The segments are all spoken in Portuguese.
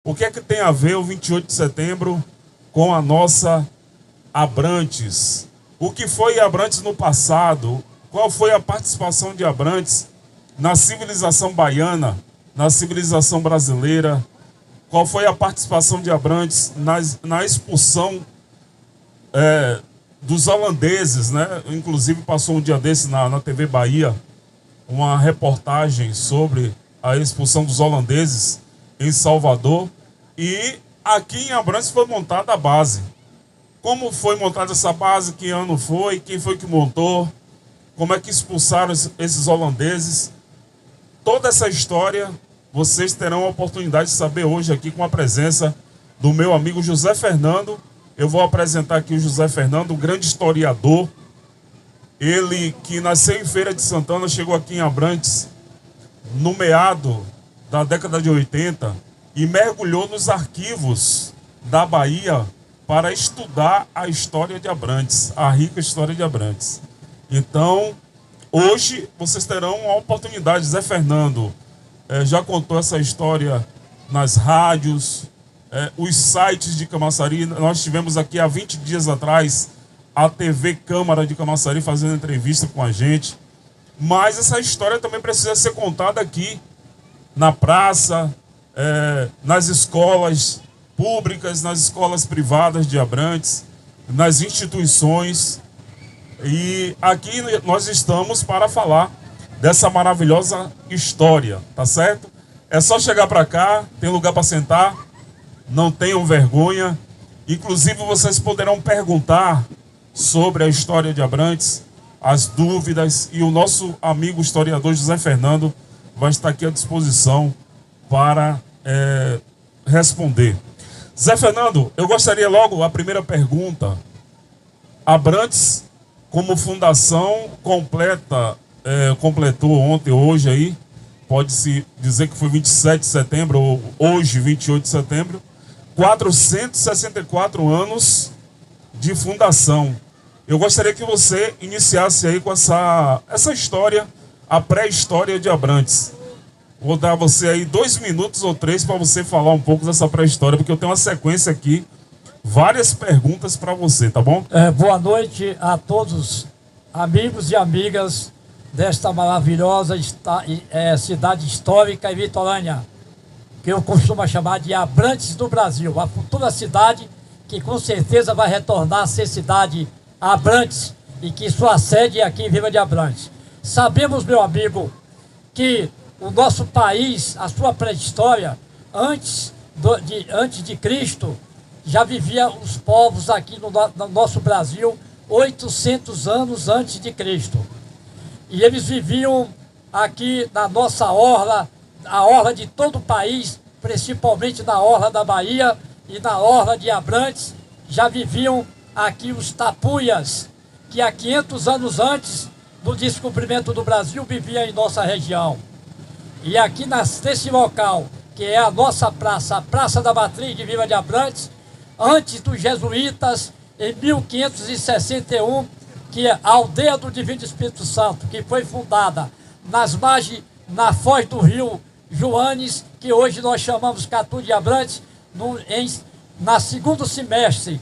O que é que tem a ver o 28 de setembro com a nossa Abrantes? O que foi Abrantes no passado? Qual foi a participação de Abrantes na civilização baiana, na civilização brasileira? Qual foi a participação de Abrantes na expulsão dos holandeses, né? Inclusive passou um dia desse na TV Bahia uma reportagem sobre a expulsão dos holandeses em Salvador. E aqui em Abrantes foi montada a base. Como foi montada essa base? Que ano foi? Quem foi que montou? Como é que expulsaram esses holandeses? Toda essa história vocês terão a oportunidade de saber hoje aqui com a presença do meu amigo José Fernando. Eu vou apresentar aqui o José Fernando, um grande historiador. Ele que nasceu em Feira de Santana, chegou aqui em Abrantes no meado da década de 80 e mergulhou nos arquivos da Bahia para estudar a história de Abrantes, a rica história de Abrantes. Então, hoje vocês terão a oportunidade. Zé Fernando já contou essa história nas rádios, os sites de Camaçari. Nós tivemos aqui há 20 dias atrás a TV Câmara de Camaçari fazendo entrevista com a gente. Mas essa história também precisa ser contada aqui, na praça, nas escolas públicas, nas escolas privadas de Abrantes, nas instituições. E aqui nós estamos para falar dessa maravilhosa história, tá certo? É só chegar para cá, tem lugar para sentar, não tenham vergonha. Inclusive vocês poderão perguntar sobre a história de Abrantes, as dúvidas, e o nosso amigo historiador José Fernando vai estar aqui à disposição para responder. Zé Fernando, eu gostaria logo, a primeira pergunta. Abrantes, como fundação completa, completou ontem, hoje aí, pode-se dizer que foi 27 de setembro, ou hoje, 28 de setembro, 464 anos de fundação. Eu gostaria que você iniciasse aí com essa história, a pré-história de Abrantes. Vou dar a você aí 2 minutos ou 3 para você falar um pouco dessa pré-história, porque eu tenho uma sequência aqui, várias perguntas para você, tá bom? Boa noite a todos, amigos e amigas desta maravilhosa cidade histórica e litorânea, que eu costumo chamar de Abrantes do Brasil, a futura cidade que com certeza vai retornar a ser cidade Abrantes e que sua sede é aqui em Vila de Abrantes. Sabemos, meu amigo, que o nosso país, a sua pré-história, antes de Cristo, já vivia os povos aqui no nosso Brasil 800 anos antes de Cristo. E eles viviam aqui na nossa orla, a orla de todo o país, principalmente na orla da Bahia e na orla de Abrantes, já viviam aqui os tapuias, que há 500 anos antes do descobrimento do Brasil viviam em nossa região. E aqui nesse local, que é a nossa praça, a Praça da Matriz de Vila de Abrantes, antes dos jesuítas, em 1561, que a aldeia do Divino Espírito Santo, que foi fundada nas margens, na foz do rio Joanes, que hoje nós chamamos Catu de Abrantes, na segundo semestre,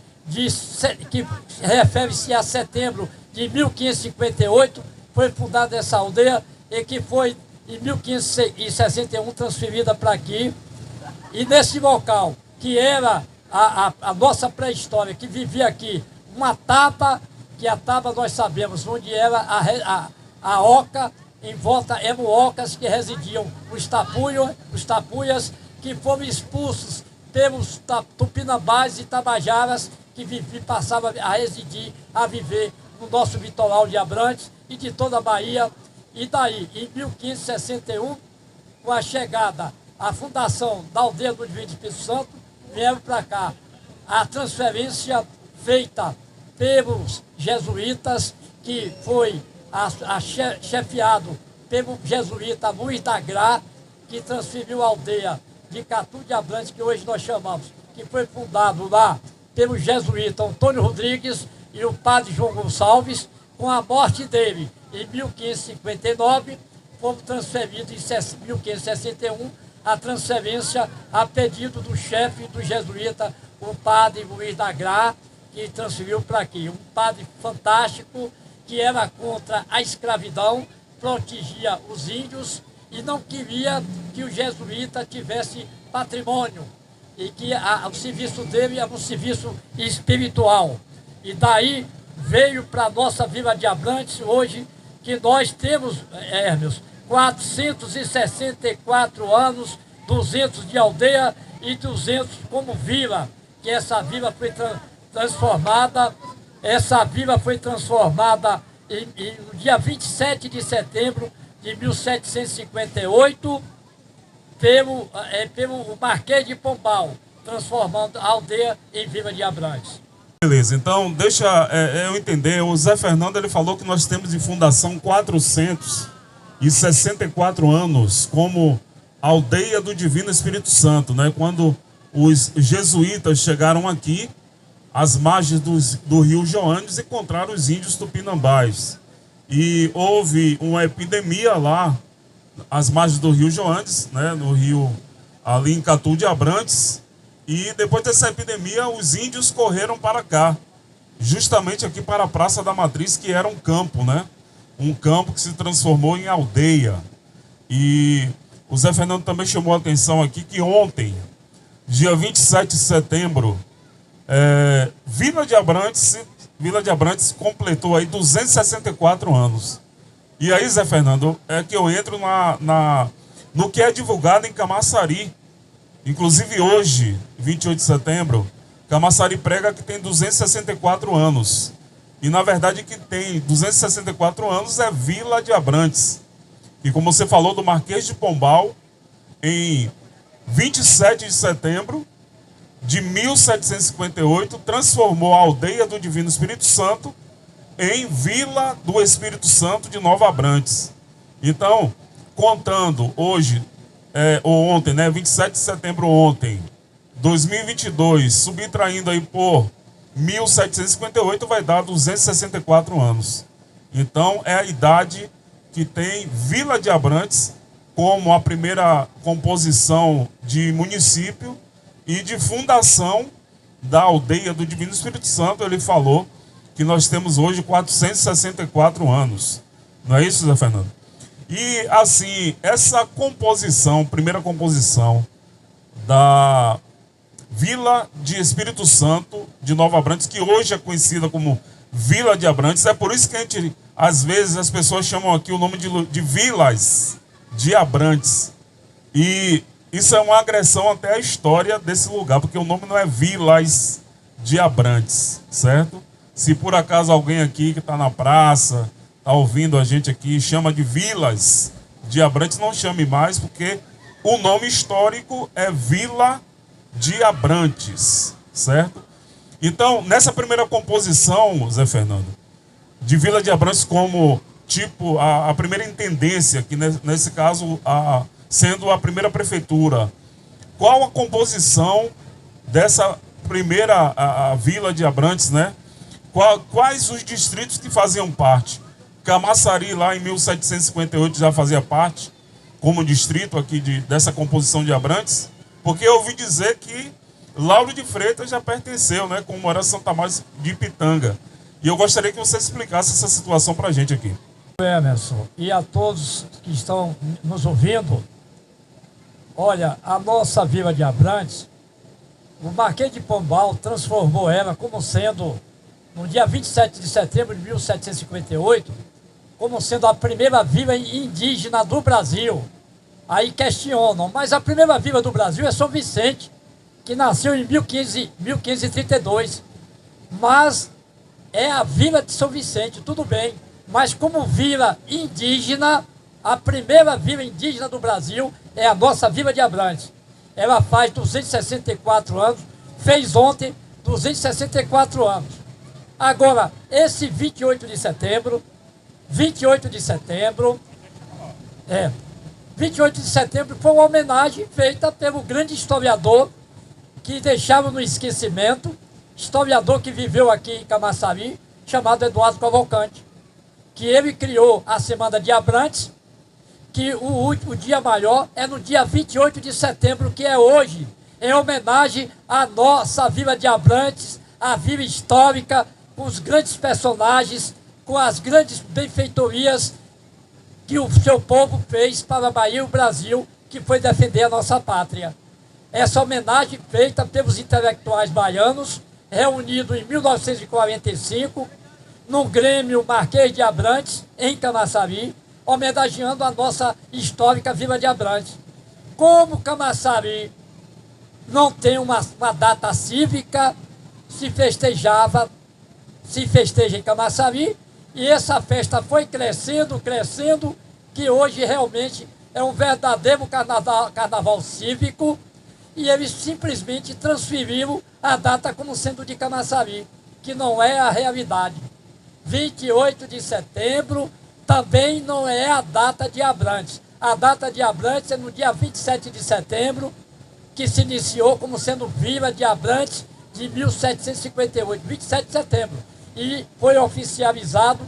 que refere-se a setembro de 1558, foi fundada essa aldeia e que foi em 1561 transferida para aqui. E nesse local, que era a nossa pré-história, que vivia aqui uma taba, que a taba nós sabemos onde era a oca, em volta eram ocas que residiam os tapuias, que foram expulsos pelos tupinambás e tabajaras, que passavam a residir, a viver no nosso litoral de Abrantes e de toda a Bahia. E daí, em 1561, com a chegada, a fundação da aldeia do Divino Espírito Santo, vieram para cá a transferência feita pelos jesuítas, que foi chefiado pelo jesuíta Luiz da Gra, que transferiu a aldeia de Catu de Abrantes, que hoje nós chamamos, que foi fundado lá pelo jesuíta Antônio Rodrigues e o padre João Gonçalves. Com a morte dele em 1559, foram transferidos em 1561 a transferência a pedido do chefe do jesuíta, o padre Luiz da Gra, que transferiu para aqui. Um padre fantástico, que era contra a escravidão, protegia os índios e não queria que o jesuíta tivesse patrimônio, e que o serviço dele era um serviço espiritual. E daí veio para a nossa Vila de Abrantes hoje, que nós temos, Hermes, 464 anos, 200 de aldeia e 200 como vila, que essa vila foi transformada no dia 27 de setembro de 1758, pelo Marquês de Pombal, transformando a aldeia em Vila de Abrantes. Beleza, então deixa eu entender. O Zé Fernando ele falou que nós temos de fundação 464 anos como aldeia do Divino Espírito Santo, né? Quando os jesuítas chegaram aqui, às margens do rio Joanes, encontraram os índios tupinambás. E houve uma epidemia lá, às margens do rio Joanes, né? No rio, ali em Catu de Abrantes. E depois dessa epidemia, os índios correram para cá, justamente aqui para a Praça da Matriz, que era um campo, né? Um campo que se transformou em aldeia. E o Zé Fernando também chamou a atenção aqui que ontem, dia 27 de setembro, Vila de Abrantes completou aí 264 anos. E aí, Zé Fernando, é que eu entro no que é divulgado em Camaçari. Inclusive hoje, 28 de setembro, Camaçari prega que tem 264 anos. E na verdade que tem 264 anos é Vila de Abrantes. E como você falou do Marquês de Pombal, em 27 de setembro de 1758, transformou a aldeia do Divino Espírito Santo em Vila do Espírito Santo de Nova Abrantes. Então, contando hoje, ou ontem, né, 27 de setembro ontem, 2022, subtraindo aí por 1758, vai dar 264 anos. Então, é a idade que tem Vila de Abrantes como a primeira composição de município e de fundação da aldeia do Divino Espírito Santo. Ele falou que nós temos hoje 464 anos. Não é isso, Zé Fernando? E, assim, essa composição, primeira composição da Vila de Espírito Santo de Nova Abrantes, que hoje é conhecida como Vila de Abrantes, é por isso que a gente, às vezes, as pessoas chamam aqui o nome de Vilas de Abrantes. E isso é uma agressão até à história desse lugar, porque o nome não é Vilas de Abrantes, certo? Se por acaso alguém aqui que está na praça, está ouvindo a gente aqui, chama de Vilas de Abrantes, não chame mais, porque o nome histórico é Vila de Abrantes, certo? Então, nessa primeira composição, Zé Fernando, de Vila de Abrantes como tipo a primeira intendência, que nesse caso sendo a primeira prefeitura, qual a composição dessa primeira a Vila de Abrantes, né? Quais os distritos que faziam parte? Camaçari, lá em 1758, já fazia parte como distrito aqui dessa composição de Abrantes, porque eu ouvi dizer que Lauro de Freitas já pertenceu, né, como era Santa Márcia de Pitanga. E eu gostaria que você explicasse essa situação para a gente aqui. Emerson, e a todos que estão nos ouvindo, olha, a nossa Vila de Abrantes, o Marquês de Pombal transformou ela como sendo, no dia 27 de setembro de 1758, como sendo a primeira vila indígena do Brasil. Aí questionam, mas a primeira vila do Brasil é São Vicente, que nasceu em 1532. Mas é a Vila de São Vicente, tudo bem. Mas como vila indígena, a primeira vila indígena do Brasil é a nossa Vila de Abrantes. Ela faz 264 anos, fez ontem 264 anos. Agora, esse 28 de setembro foi uma homenagem feita pelo grande historiador que deixava no esquecimento, historiador que viveu aqui em Camaçari, chamado Eduardo Cavalcante, que ele criou a Semana de Abrantes, que o último dia maior é no dia 28 de setembro, que é hoje, em homenagem à nossa Vila de Abrantes, a vila histórica, com os grandes personagens, com as grandes benfeitorias que o seu povo fez para a Bahia e o Brasil, que foi defender a nossa pátria. Essa homenagem feita pelos intelectuais baianos, reunidos em 1945, no Grêmio Marquês de Abrantes, em Camaçari, homenageando a nossa histórica Vila de Abrantes. Como Camaçari não tem uma data cívica, se festeja em Camaçari, e essa festa foi crescendo, que hoje realmente é um verdadeiro carnaval cívico, e eles simplesmente transferiram a data como sendo de Camaçari, que não é a realidade. 28 de setembro também não é a data de Abrantes. A data de Abrantes é no dia 27 de setembro, que se iniciou como sendo Vila de Abrantes de 1758, 27 de setembro. E foi oficializado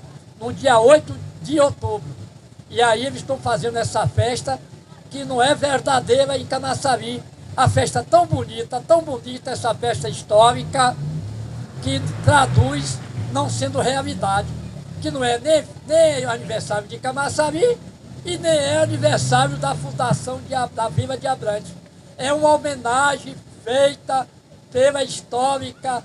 no dia 8 de outubro. E aí eles estão fazendo essa festa que não é verdadeira em Camaçari. A festa tão bonita, essa festa histórica, que traduz não sendo realidade. Que não é nem o aniversário de Camaçari e nem é aniversário da fundação da Vila de Abrantes. É uma homenagem feita pela histórica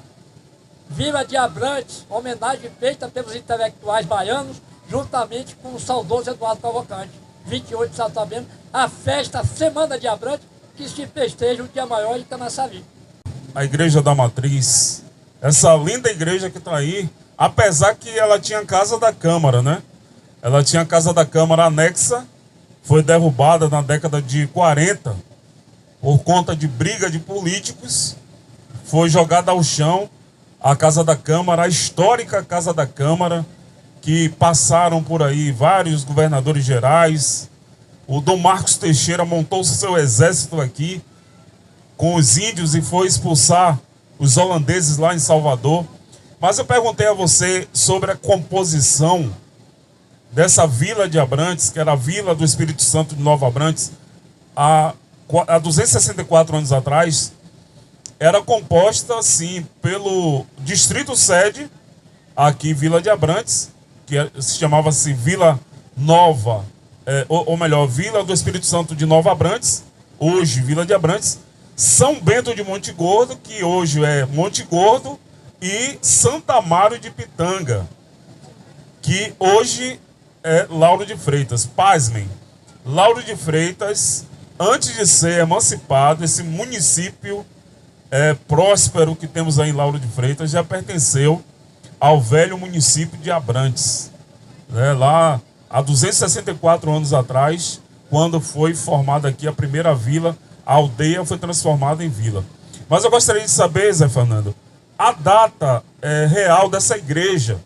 Vila de Abrantes, homenagem feita pelos intelectuais baianos, juntamente com o saudoso Eduardo Cavalcante. 28 de setembro, a festa Semana de Abrantes, que se festeja o dia maior em Camaçari. A Igreja da Matriz, essa linda igreja que está aí, apesar que ela tinha Casa da Câmara, né? Ela tinha Casa da Câmara anexa, foi derrubada na década de 40, por conta de briga de políticos, foi jogada ao chão a Casa da Câmara, a histórica Casa da Câmara, que passaram por aí vários governadores gerais. O Dom Marcos Teixeira montou seu exército aqui com os índios e foi expulsar os holandeses lá em Salvador. Mas eu perguntei a você sobre a composição dessa Vila de Abrantes, que era a Vila do Espírito Santo de Nova Abrantes, há 264 anos atrás. Era composta, assim, pelo distrito sede, aqui Vila de Abrantes, que se chamava-se Vila Nova, ou melhor, Vila do Espírito Santo de Nova Abrantes, hoje Vila de Abrantes, São Bento de Monte Gordo, que hoje é Monte Gordo, e Santa Amaro de Pitanga, que hoje é Lauro de Freitas. Pasmem, Lauro de Freitas, antes de ser emancipado, esse município próspero que temos aí em Lauro de Freitas já pertenceu ao velho município de Abrantes, né? Lá há 264 anos atrás, quando foi formada aqui a primeira vila, a aldeia foi transformada em vila. Mas eu gostaria de saber, Zé Fernando, a data real dessa igreja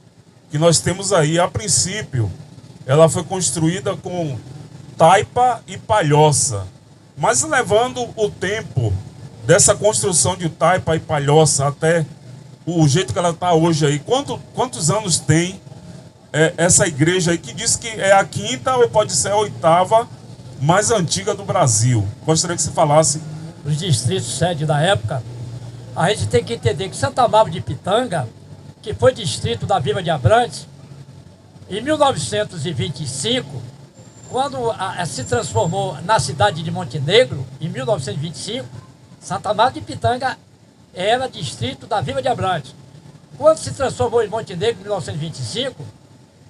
que nós temos aí. A princípio, ela foi construída com taipa e palhoça, mas levando o tempo dessa construção de taipa e palhoça até o jeito que ela está hoje aí, quantos anos tem essa igreja aí, que diz que é a quinta ou pode ser a oitava mais antiga do Brasil? Gostaria que você falasse. Os distritos sede da época, a gente tem que entender que Santa Amaro de Pitanga, que foi distrito da Vila de Abrantes, em 1925, quando se transformou na cidade de Montenegro, em 1925, Santa Amaro de Pitanga era distrito da Vila de Abrantes. Quando se transformou em Montenegro, em 1925,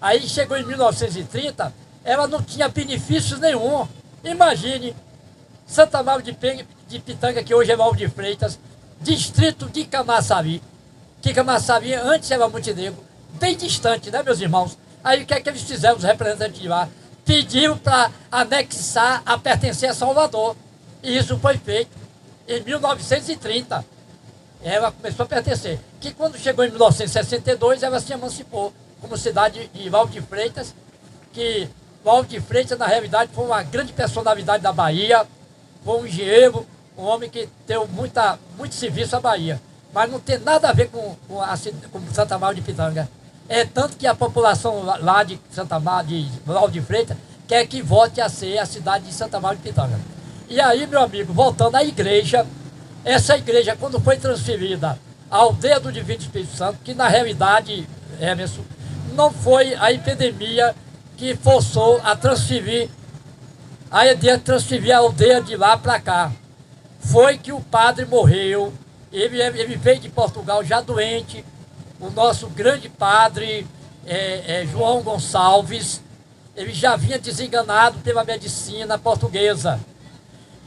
aí chegou em 1930, ela não tinha benefícios nenhum. Imagine, Santa Amaro de Pitanga, que hoje é Lauro de Freitas, distrito de Camaçari, que Camaçari antes era Montenegro, bem distante, né, meus irmãos? Aí o que é que eles fizeram, os representantes de lá? Pediram para anexar, a pertencer a Salvador. E isso foi feito em 1930. Ela começou a pertencer. Que quando chegou em 1962, ela se emancipou como cidade de Lauro de Freitas, que Lauro de Freitas, na realidade, foi uma grande personalidade da Bahia, foi um engenheiro, um homem que deu muito serviço à Bahia. Mas não tem nada a ver com Santa Amaro de Pitanga. É tanto que a população lá de Santa Amaro, de Lauro de Freitas, quer que volte a ser a cidade de Santa Maria de Pitanga. E aí, meu amigo, voltando à igreja, essa igreja, quando foi transferida à aldeia do Divino Espírito Santo, que na realidade, Emerson, não foi a epidemia que forçou a transferir a aldeia de lá para cá. Foi que o padre morreu, ele veio de Portugal já doente, o nosso grande padre João Gonçalves, ele já vinha desenganado pela medicina portuguesa.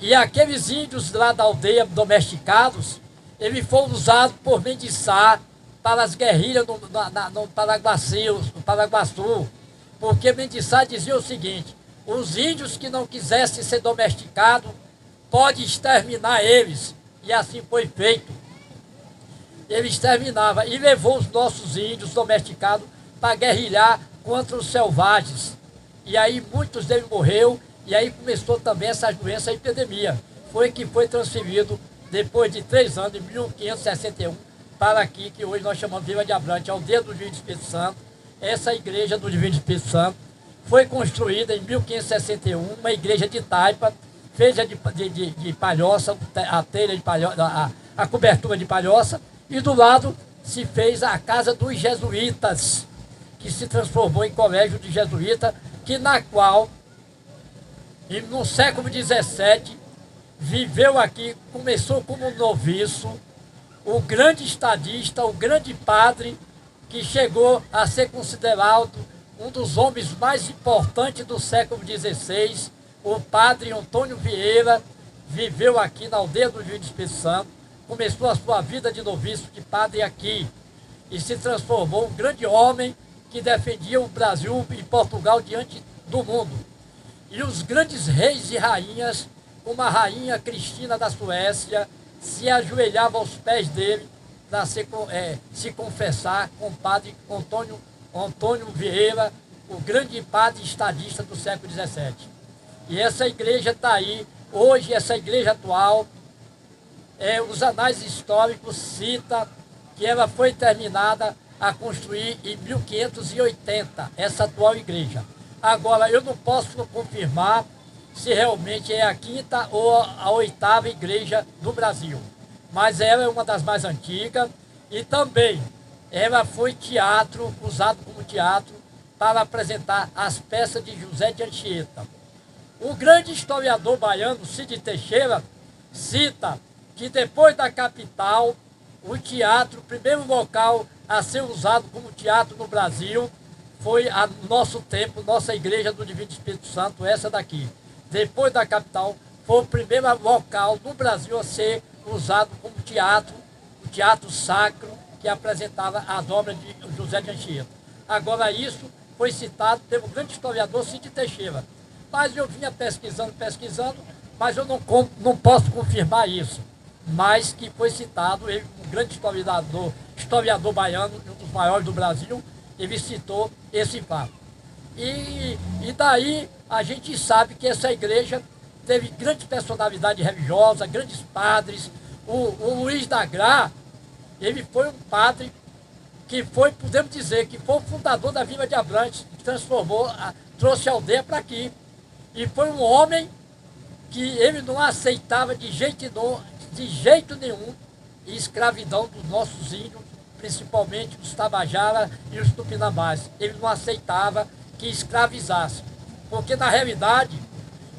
E aqueles índios lá da aldeia domesticados, eles foram usados por Mendes Sá para as guerrilhas no Paraguaçu, porque Mendes Sá dizia o seguinte: os índios que não quisessem ser domesticados, pode exterminar eles. E assim foi feito. Ele exterminava e levou os nossos índios domesticados para guerrilhar contra os selvagens. E aí muitos deles morreram, e aí começou também essa doença, a epidemia. Foi que foi transferido, depois de 3 anos, em 1561, para aqui, que hoje nós chamamos de Vila de Abrantes, aldeia do Divino Espírito Santo. Essa igreja do Divino Espírito Santo foi construída em 1561, uma igreja de taipa, feita de palhoça, a telha de palhoça, a cobertura de palhoça, e do lado se fez a casa dos jesuítas, que se transformou em colégio de jesuíta, que na qual, no século XVII, viveu aqui, começou como noviço, o grande estadista, o grande padre, que chegou a ser considerado um dos homens mais importantes do século XVI, o padre Antônio Vieira, viveu aqui na aldeia do Divino Espírito Santo, começou a sua vida de noviço de padre aqui, e se transformou um grande homem que defendia o Brasil e Portugal diante do mundo. E os grandes reis e rainhas, como a rainha Cristina da Suécia, se ajoelhavam aos pés dele para se confessar com o padre Antônio Vieira, o grande padre estadista do século XVII. E essa igreja está aí, hoje essa igreja atual, os anais históricos citam que ela foi terminada a construir em 1580, essa atual igreja. Agora, eu não posso confirmar se realmente é a 5ª ou a 8ª igreja do Brasil, mas ela é uma das mais antigas e também ela foi teatro, usado como teatro para apresentar as peças de José de Anchieta. O grande historiador baiano, Cid Teixeira, cita que depois da capital, o teatro, o primeiro local a ser usado como teatro no Brasil, foi nosso templo, nossa igreja do Divino Espírito Santo, essa daqui. Depois da capital, foi o primeiro local no Brasil a ser usado como teatro, o teatro sacro, que apresentava as obras de José de Anchieta. Agora, isso foi citado pelo grande historiador Cid Teixeira. Mas eu vinha pesquisando, mas eu não posso confirmar isso. Mas que foi citado, ele, um grande historiador baiano, um dos maiores do Brasil, ele citou esse fato. E daí a gente sabe que essa igreja teve grande personalidade religiosa, grandes padres. O Luiz da Gra, ele foi um padre que foi, podemos dizer, que foi o fundador da Vila de Abrantes, que trouxe a aldeia para aqui. E foi um homem que ele não aceitava de jeito nenhum a escravidão dos nossos índios, principalmente os Tabajara e os Tupinambás. Ele não aceitava que escravizasse, porque na realidade,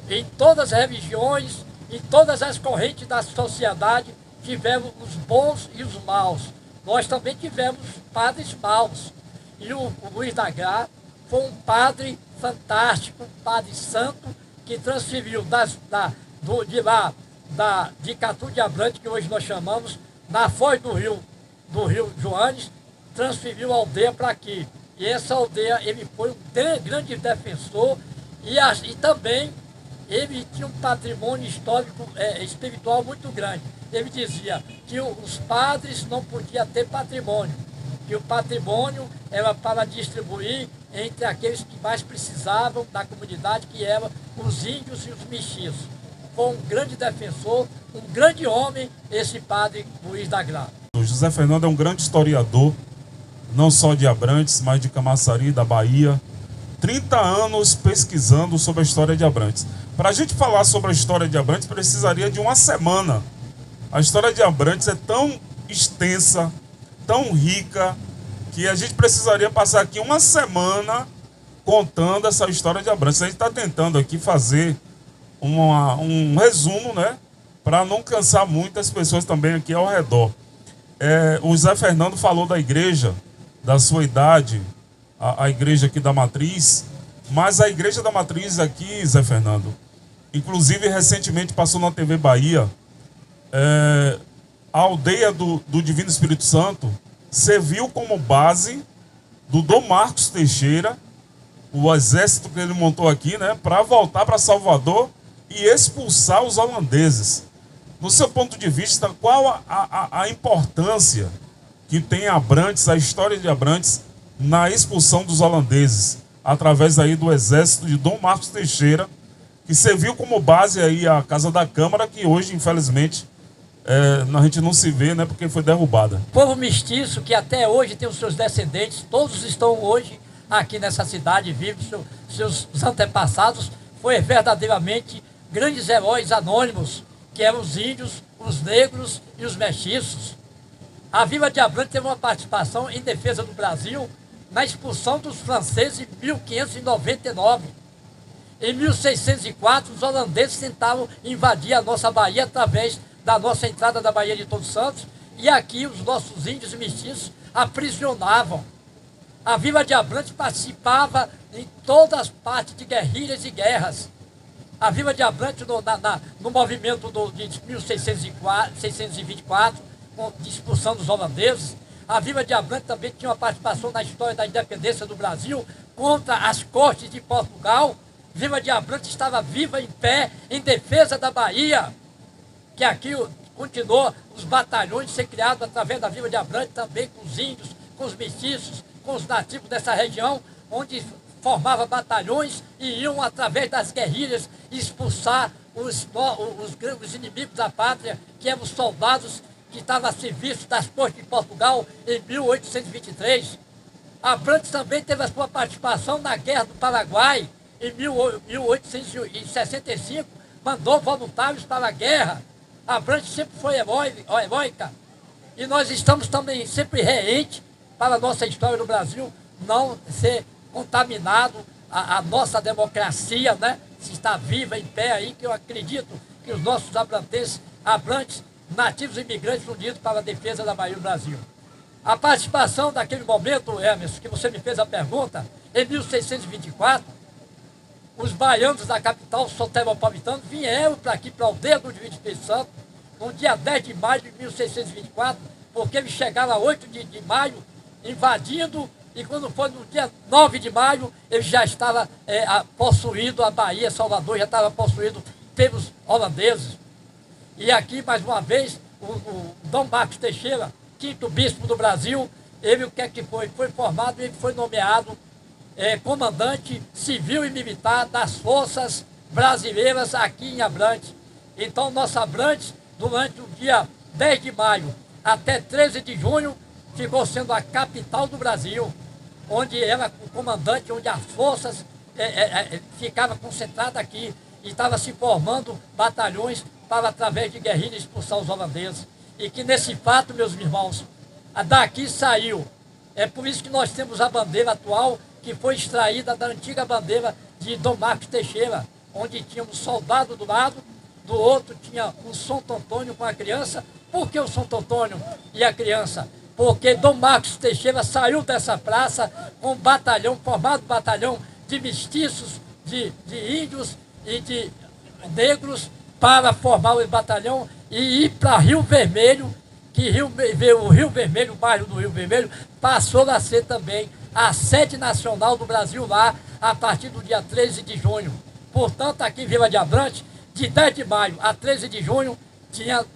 em todas as religiões, em todas as correntes da sociedade, tivemos os bons e os maus. Nós também tivemos padres maus. E o Luiz da Gra foi um padre fantástico, um padre santo, que transferiu de Catu de Abrantes, que hoje nós chamamos, na foz do rio Joanes, transferiu a aldeia para aqui. E essa aldeia, ele foi um grande defensor e também ele tinha um patrimônio histórico, espiritual muito grande. Ele dizia que os padres não podiam ter patrimônio, que o patrimônio era para distribuir entre aqueles que mais precisavam da comunidade, que eram os índios e os mestiços. Foi um grande defensor, um grande homem, esse padre Luiz da Gra. O José Fernando é um grande historiador, não só de Abrantes, mas de Camaçari, da Bahia. 30 anos pesquisando sobre a história de Abrantes. Para a gente falar sobre a história de Abrantes, precisaria de uma semana. A história de Abrantes é tão extensa, tão rica, que a gente precisaria passar aqui uma semana contando essa história de Abrantes. A gente está tentando aqui fazer um resumo, né? Para não cansar muitas pessoas também aqui ao redor. O Zé Fernando falou da igreja, da sua idade, a igreja aqui da Matriz, mas a igreja da Matriz aqui, Zé Fernando, inclusive recentemente passou na TV Bahia, a aldeia do Divino Espírito Santo serviu como base do Dom Marcos Teixeira, o exército que ele montou aqui, né, para voltar para Salvador e expulsar os holandeses. No seu ponto de vista, qual a importância que tem Abrantes, a história de Abrantes, na expulsão dos holandeses, através aí do exército de Dom Marcos Teixeira, que serviu como base aí a Casa da Câmara, que hoje, infelizmente, a gente não se vê, né, porque foi derrubada. Povo mestiço que até hoje tem os seus descendentes, todos estão hoje aqui nessa cidade, vivos, seus antepassados, foi verdadeiramente grandes heróis anônimos, que eram os índios, os negros e os mestiços. A Vila de Abrantes teve uma participação em defesa do Brasil na expulsão dos franceses em 1599. Em 1604, os holandeses tentaram invadir a nossa Bahia através da nossa entrada da Baía de Todos Santos, e aqui os nossos índios e mestiços aprisionavam. A Vila de Abrantes participava em todas as partes de guerrilhas e guerras. A Vila de Abrantes, no movimento de 1624, de expulsão dos holandeses, a Vila de Abrantes também tinha uma participação na história da independência do Brasil contra as cortes de Portugal. Vila de Abrantes estava viva em pé em defesa da Bahia, que aqui continuou os batalhões ser criados através da Vila de Abrantes, também com os índios, com os mestiços, com os nativos dessa região, onde formava batalhões e iam através das guerrilhas expulsar os inimigos da pátria, que eram os soldados que estavam a serviço das cortes de Portugal em 1823. Abrantes também teve a sua participação na Guerra do Paraguai em 1865, mandou voluntários para a guerra. Abrantes sempre foi heróica, e nós estamos também sempre reentes para a nossa história do Brasil não ser contaminado, a nossa democracia, né, se está viva em pé aí, que eu acredito que os nossos abrantes, nativos imigrantes unidos para a defesa da Bahia do Brasil. A participação daquele momento, Hermes, que você me fez a pergunta, em 1624, os baianos da capital soteropolitana vieram para aqui, para a aldeia do Divino Espírito Santo, no dia 10 de maio de 1624, porque eles chegaram a 8 de maio, invadindo, e quando foi no dia 9 de maio, ele já estava possuído, a Bahia, Salvador, já estava possuído pelos holandeses. E aqui, mais uma vez, o Dom Marcos Teixeira, quinto bispo do Brasil, ele o que é que foi? Foi formado e foi nomeado comandante civil e militar das forças brasileiras aqui em Abrantes. Então, nossa Abrantes, durante o dia 10 de maio até 13 de junho, ficou sendo a capital do Brasil, onde era o comandante, onde as forças ficavam concentradas aqui, e estava se formando batalhões para, através de guerrilha, expulsar os holandeses. E que nesse fato, meus irmãos, daqui saiu. É por isso que nós temos a bandeira atual, que foi extraída da antiga bandeira de Dom Marcos Teixeira, onde tinha um soldado do lado, do outro tinha um Santo Antônio com a criança. Por que o Santo Antônio e a criança? Porque Dom Marcos Teixeira saiu dessa praça com um batalhão, formado batalhão de mestiços, de índios e de negros, para formar o batalhão e ir para Rio Vermelho, que o Rio Vermelho, o bairro do Rio Vermelho, passou a ser também a sede nacional do Brasil lá, a partir do dia 13 de junho. Portanto, aqui em Vila de Abrantes, de 10 de maio a 13 de junho,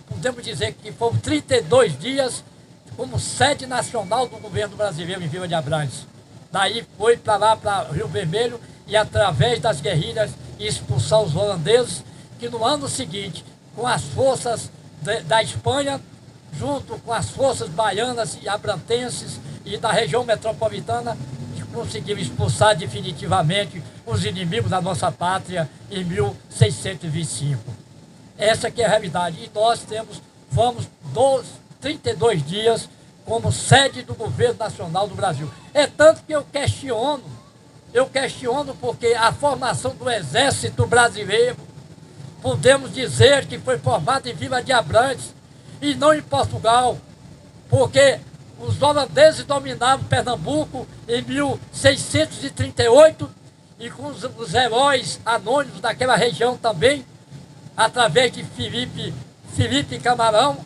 podemos dizer que foram 32 dias como sede nacional do governo brasileiro em Vila de Abrantes. Daí foi para lá, para Rio Vermelho, e através das guerrilhas expulsar os holandeses, que no ano seguinte, com as forças da Espanha, junto com as forças baianas e abrantenses e da região metropolitana, conseguimos expulsar definitivamente os inimigos da nossa pátria em 1625. Essa que é a realidade. E nós vamos 32 dias como sede do governo nacional do Brasil. É tanto que eu questiono porque a formação do Exército Brasileiro, podemos dizer que foi formada em Vila de Abrantes e não em Portugal, porque os holandeses dominavam Pernambuco em 1638 e com os heróis anônimos daquela região também, através de Felipe Camarão,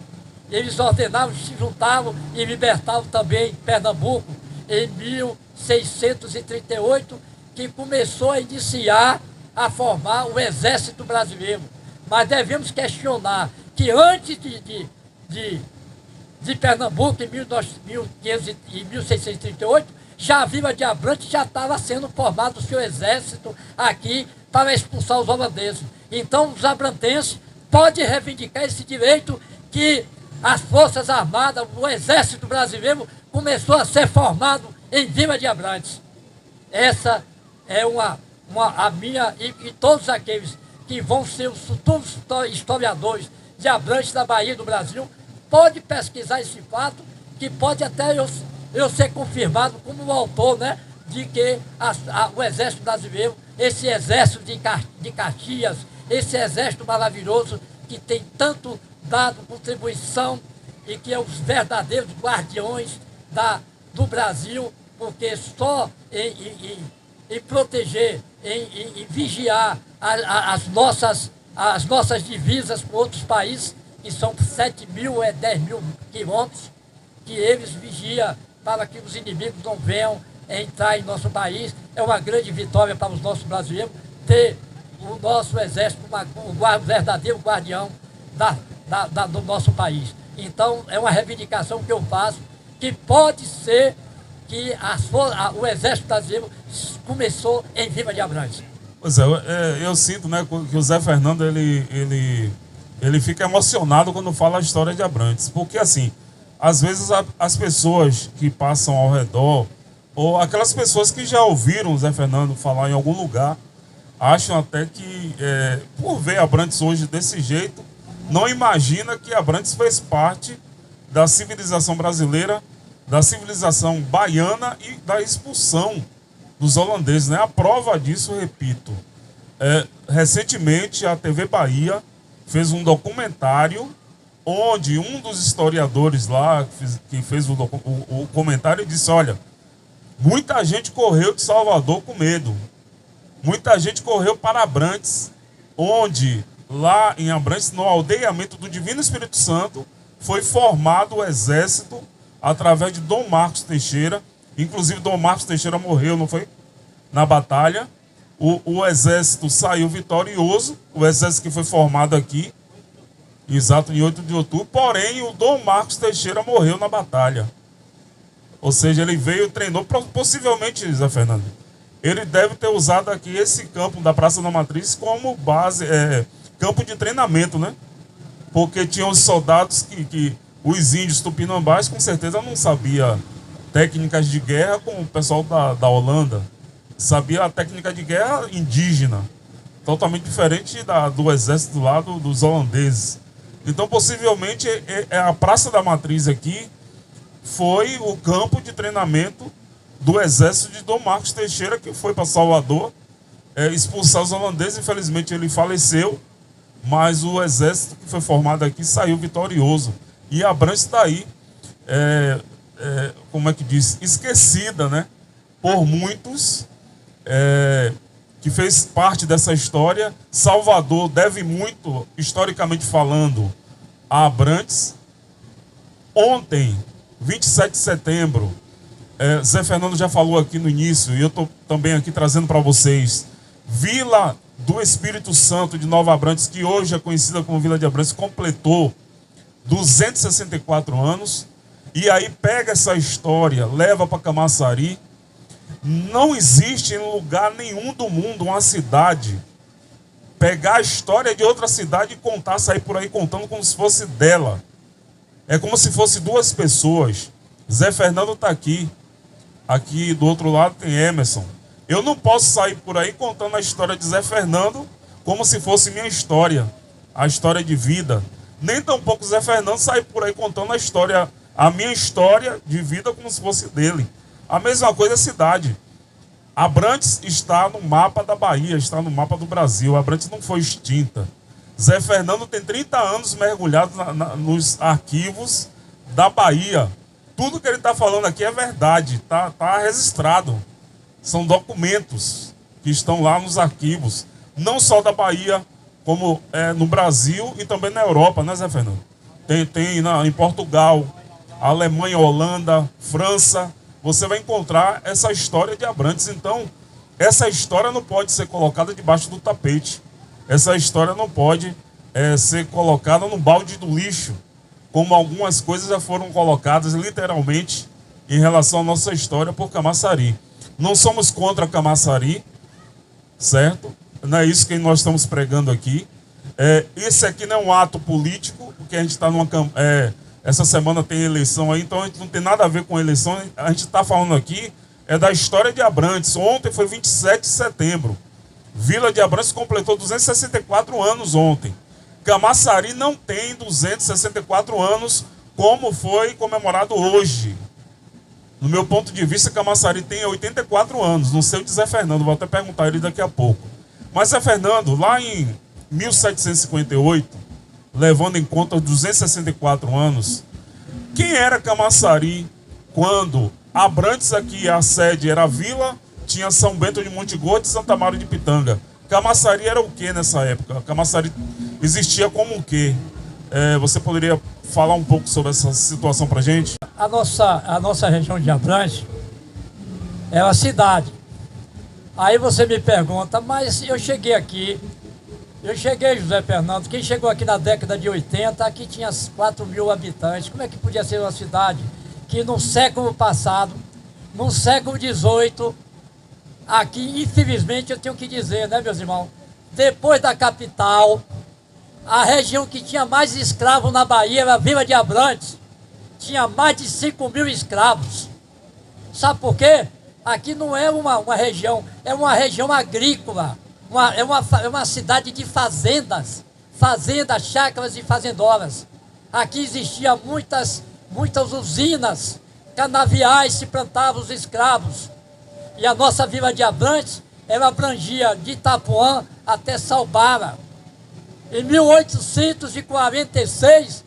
eles ordenavam, se juntavam e libertavam também Pernambuco em 1638, que começou a iniciar a formar o Exército Brasileiro. Mas devemos questionar que antes de Pernambuco, em 1638, já a Vila de Abrantes já estava sendo formado o seu exército aqui para expulsar os holandeses. Então, os abrantenses podem reivindicar esse direito que as Forças Armadas, o Exército Brasileiro, começou a ser formado em Vila de Abrantes. Essa é a minha e todos aqueles que vão ser os futuros historiadores de Abrantes, da Bahia, do Brasil, pode pesquisar esse fato, que pode até eu ser confirmado como o autor, né, de que o Exército Brasileiro, esse exército de Caxias, esse exército maravilhoso que tem tanto dado contribuição e que é os verdadeiros guardiões do Brasil, porque só em proteger, em vigiar as nossas divisas com outros países, que são 7 mil, 10 mil quilômetros, que eles vigiam para que os inimigos não venham entrar em nosso país. É uma grande vitória para os nossos brasileiros ter o nosso exército como o verdadeiro guardião do nosso país. Então, é uma reivindicação que eu faço, que pode ser que o Exército Brasileiro começou em Vila de Abrantes. Pois é, eu sinto, né, que o Zé Fernando, ele fica emocionado quando fala a história de Abrantes, porque assim, às vezes as pessoas que passam ao redor, ou aquelas pessoas que já ouviram o Zé Fernando falar em algum lugar, acham até que, por ver Abrantes hoje desse jeito, não imagina que Abrantes fez parte da civilização brasileira, da civilização baiana e da expulsão dos holandeses, né? A prova disso, repito, recentemente a TV Bahia fez um documentário onde um dos historiadores lá que fez o comentário disse: olha, muita gente correu de Salvador com medo, muita gente correu para Abrantes, onde lá em Abrantes, no aldeamento do Divino Espírito Santo, foi formado o exército através de Dom Marcos Teixeira. Inclusive Dom Marcos Teixeira morreu, não foi? Na batalha. O exército saiu vitorioso, o exército que foi formado aqui, exato, em 8 de outubro, porém o Dom Marcos Teixeira morreu na batalha. Ou seja, ele veio, treinou, possivelmente, Zé Fernando, ele deve ter usado aqui esse campo da Praça da Matriz como base, campo de treinamento, né? Porque tinham os soldados que os índios tupinambás com certeza não sabiam técnicas de guerra como o pessoal da Holanda. Sabia a técnica de guerra indígena, totalmente diferente do exército lá dos holandeses. Então, possivelmente, a Praça da Matriz aqui foi o campo de treinamento do exército de Dom Marcos Teixeira, que foi para Salvador expulsar os holandeses. Infelizmente, ele faleceu, mas o exército que foi formado aqui saiu vitorioso. E Abrantes está aí, como é que diz, esquecida, né, por muitos, que fez parte dessa história. Salvador deve muito, historicamente falando, a Abrantes. Ontem, 27 de setembro, Zé Fernando já falou aqui no início, e eu estou também aqui trazendo para vocês, Vila do Espírito Santo de Nova Abrantes, que hoje é conhecida como Vila de Abrantes, completou 264 anos. E aí pega essa história, leva para Camaçari. Não existe em lugar nenhum do mundo uma cidade pegar a história de outra cidade e contar, sair por aí contando como se fosse dela. É como se fosse duas pessoas. Zé Fernando está aqui. Aqui do outro lado tem Emerson. Eu não posso sair por aí contando a história de Zé Fernando como se fosse minha história, a história de vida. Nem tampouco Zé Fernando sair por aí contando a minha história de vida como se fosse dele. A mesma coisa é a cidade. Abrantes está no mapa da Bahia, está no mapa do Brasil. Abrantes não foi extinta. Zé Fernando tem 30 anos mergulhado nos arquivos da Bahia. Tudo que ele está falando aqui é verdade, está registrado. São documentos que estão lá nos arquivos, não só da Bahia, como no Brasil e também na Europa, né, Zé Fernando? Tem em Portugal, Alemanha, Holanda, França. Você vai encontrar essa história de Abrantes. Então, essa história não pode ser colocada debaixo do tapete. Essa história não pode ser colocada no balde do lixo, como algumas coisas já foram colocadas literalmente em relação à nossa história por Camaçari. Não somos contra Camaçari, certo? Não é isso que nós estamos pregando aqui. Esse aqui não é um ato político, porque a gente está numa... essa semana tem eleição aí, então a gente não tem nada a ver com eleição. A gente está falando aqui da história de Abrantes. Ontem foi 27 de setembro. Vila de Abrantes completou 264 anos ontem. Camaçari não tem 264 anos como foi comemorado hoje. No meu ponto de vista, Camaçari tem 84 anos. Não sei o de Zé Fernando, vou até perguntar ele daqui a pouco. Mas Zé Fernando, lá em 1758, levando em conta os 264 anos, quem era Camaçari quando Abrantes aqui, a sede era a vila, tinha São Bento de Montegordo e Santa Maria de Pitanga. Camaçari era o que nessa época? Camaçari existia como o quê? Você poderia falar um pouco sobre essa situação pra gente? A nossa região de Abrantes é uma cidade. Aí você me pergunta, mas eu cheguei, José Fernando, quem chegou aqui na década de 80, aqui tinha 4 mil habitantes. Como é que podia ser uma cidade que no século passado, no século XVIII, aqui, infelizmente, eu tenho que dizer, né, meus irmãos, depois da capital, a região que tinha mais escravos na Bahia era a Vila de Abrantes. Tinha mais de 5 mil escravos. Sabe por quê? Aqui não é uma região, é uma região agrícola. É uma cidade de fazendas, chácaras e fazendoras. Aqui existiam muitas usinas, canaviais se plantavam os escravos. E a nossa Vila de Abrantes, ela abrangia de Itapuã até Salbara. Em 1846,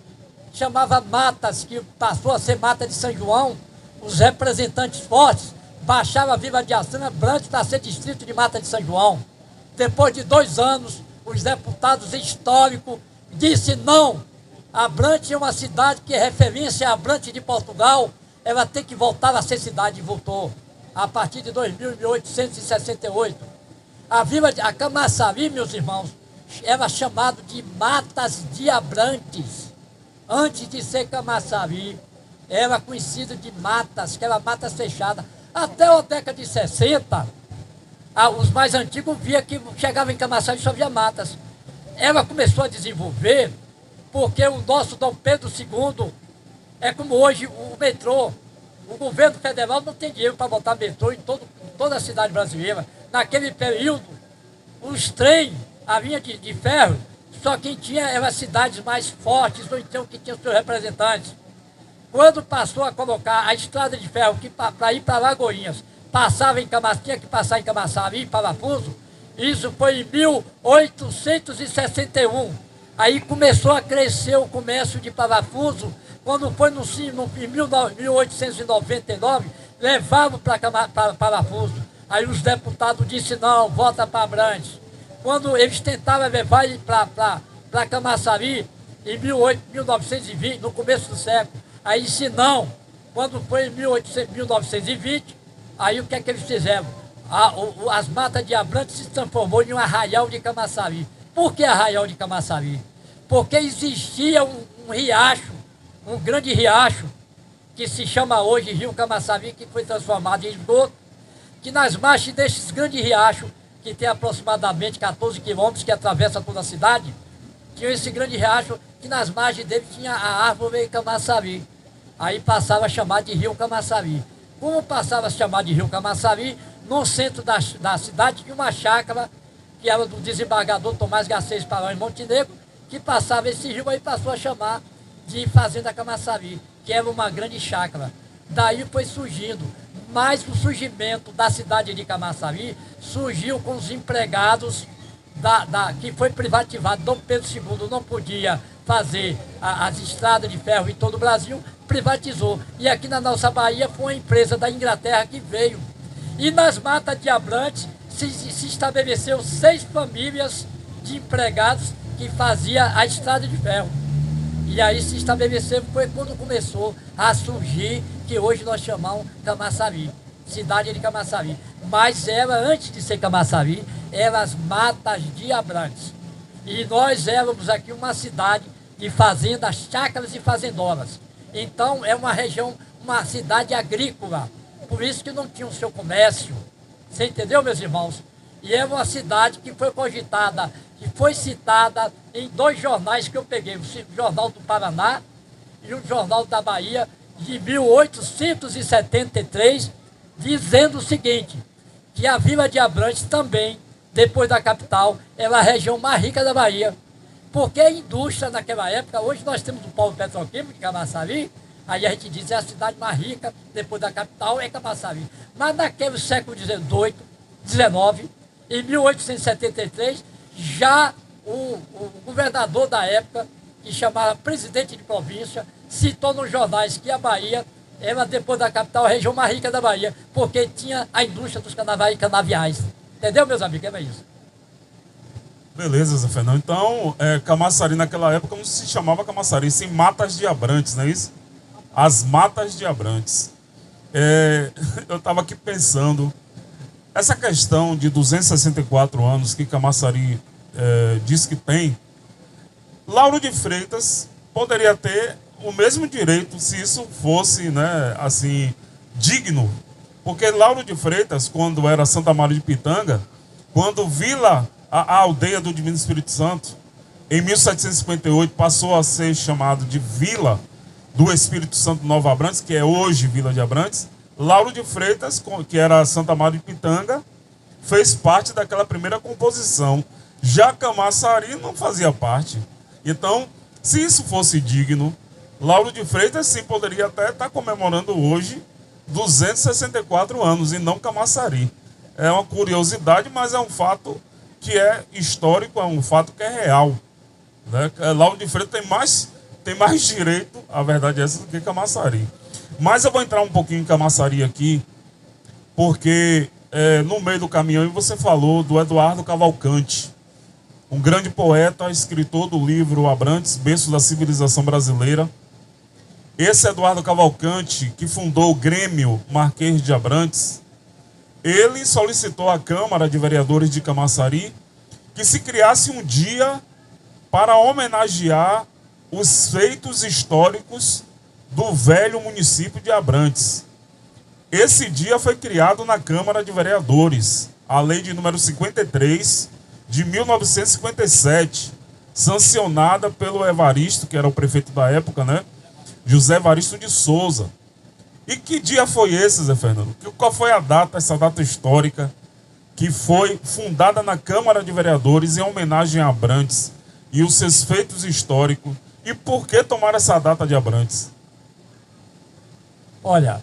chamava Matas, que passou a ser Mata de São João, os representantes fortes baixaram a Vila de Abrantes para ser distrito de Mata de São João. Depois de 2 anos, os deputados históricos disseram não, Abrantes é uma cidade que é referência a Abrantes de Portugal, ela tem que voltar a ser cidade, e voltou. A partir de 1868. A Camaçari, meus irmãos, era chamado de Matas de Abrantes. Antes de ser Camaçari, era conhecido de Matas, que era matas fechadas. Até a década de 60, os mais antigos via que chegava em Camaçari e só via matas. Ela começou a desenvolver porque o nosso Dom Pedro II é como hoje o metrô. O governo federal não tem dinheiro para botar metrô em toda a cidade brasileira. Naquele período, os trens, a linha de ferro, só quem tinha eram as cidades mais fortes, ou então que tinha seus representantes. Quando passou a colocar a estrada de ferro para ir para Lagoinhas, tinha que passar em Camaçari e Parafuso, isso foi em 1861. Aí começou a crescer o comércio de Parafuso. Quando foi em 1899, levavam para Parafuso. Aí os deputados disseram, não, volta para Abrantes. Quando eles tentaram levar ele para Camaçari, em 1920, no começo do século, aí disse não. Quando foi em 1920, aí o que é que eles fizeram? As matas de Abrantes se transformou em um arraial de Camaçari. Por que arraial de Camaçari? Porque existia um riacho, um grande riacho, que se chama hoje Rio Camaçari, que foi transformado em esgoto, que nas margens desses grandes riachos, que tem aproximadamente 14 quilômetros, que atravessa toda a cidade, tinha esse grande riacho, que nas margens dele tinha a árvore Camaçari. Aí passava a chamar de Rio Camaçari. Como passava a se chamar de Rio Camaçari, no centro da cidade tinha uma chácara, que era do desembargador Tomás Garcês Parão em Montenegro, que passava esse rio aí, passou a chamar de Fazenda Camaçari, que era uma grande chácara. Daí foi surgindo, mas o surgimento da cidade de Camaçari surgiu com os empregados que foi privatizado. Dom Pedro II não podia fazer as estradas de ferro em todo o Brasil, privatizou. E aqui na nossa Bahia foi uma empresa da Inglaterra que veio. E nas Matas de Abrantes se estabeleceu 6 famílias de empregados que faziam a estrada de ferro. E aí se estabeleceu, foi quando começou a surgir, que hoje nós chamamos Camaçari, cidade de Camaçari. Mas ela, antes de ser Camaçari, eram as Matas de Abrantes. E nós éramos aqui uma cidade de fazendas, chácaras e fazendoras. Então é uma região, uma cidade agrícola. Por isso que não tinha o seu comércio. Você entendeu, meus irmãos? E é uma cidade que foi cogitada, que foi citada em 2 jornais que eu peguei, o Jornal do Paraná e o Jornal da Bahia, de 1873, dizendo o seguinte, que a Vila de Abrantes também, depois da capital, era a região mais rica da Bahia. Porque a indústria naquela época, hoje nós temos o polo petroquímico de Camaçari, aí a gente diz que é a cidade mais rica, depois da capital, é Camaçari. Mas naquele século XVIII, em 1873, já o governador da época, que chamava presidente de província, citou nos jornais que a Bahia era, depois da capital, a região mais rica da Bahia, porque tinha a indústria dos canaviais. Entendeu, meus amigos? É isso. Beleza, Zé Fernando. Então, Camaçari naquela época não se chamava Camaçari, sim Matas de Abrantes, não é isso? As Matas de Abrantes. Eu estava aqui pensando, essa questão de 264 anos que Camaçari diz que tem, Lauro de Freitas poderia ter o mesmo direito se isso fosse, né, assim, digno. Porque Lauro de Freitas, quando era Santa Maria de Pitanga, quando a aldeia do Divino Espírito Santo, em 1758, passou a ser chamado de Vila do Espírito Santo Nova Abrantes, que é hoje Vila de Abrantes, Lauro de Freitas, que era Santa Maria de Pitanga, fez parte daquela primeira composição. Já Camaçari não fazia parte. Então, se isso fosse digno, Lauro de Freitas sim poderia até estar comemorando hoje 264 anos e não Camaçari. É uma curiosidade, mas é um fato que é histórico, é um fato que é real. Né? Lauro de Freitas tem mais direito, a verdade é essa, do que Camaçari. Mas eu vou entrar um pouquinho em Camaçari aqui, porque no meio do caminhão você falou do Eduardo Cavalcante, um grande poeta, escritor do livro Abrantes, Berço da Civilização Brasileira. Esse Eduardo Cavalcante, que fundou o Grêmio Marquês de Abrantes, ele solicitou à Câmara de Vereadores de Camaçari que se criasse um dia para homenagear os feitos históricos do velho município de Abrantes. Esse dia foi criado na Câmara de Vereadores, a lei de número 53 de 1957, sancionada pelo Evaristo, que era o prefeito da época, né? José Evaristo de Souza. E que dia foi esse, Zé Fernando? Qual foi a data, essa data histórica, que foi fundada na Câmara de Vereadores em homenagem a Abrantes e os seus feitos históricos? E por que tomar essa data de Abrantes? Olha,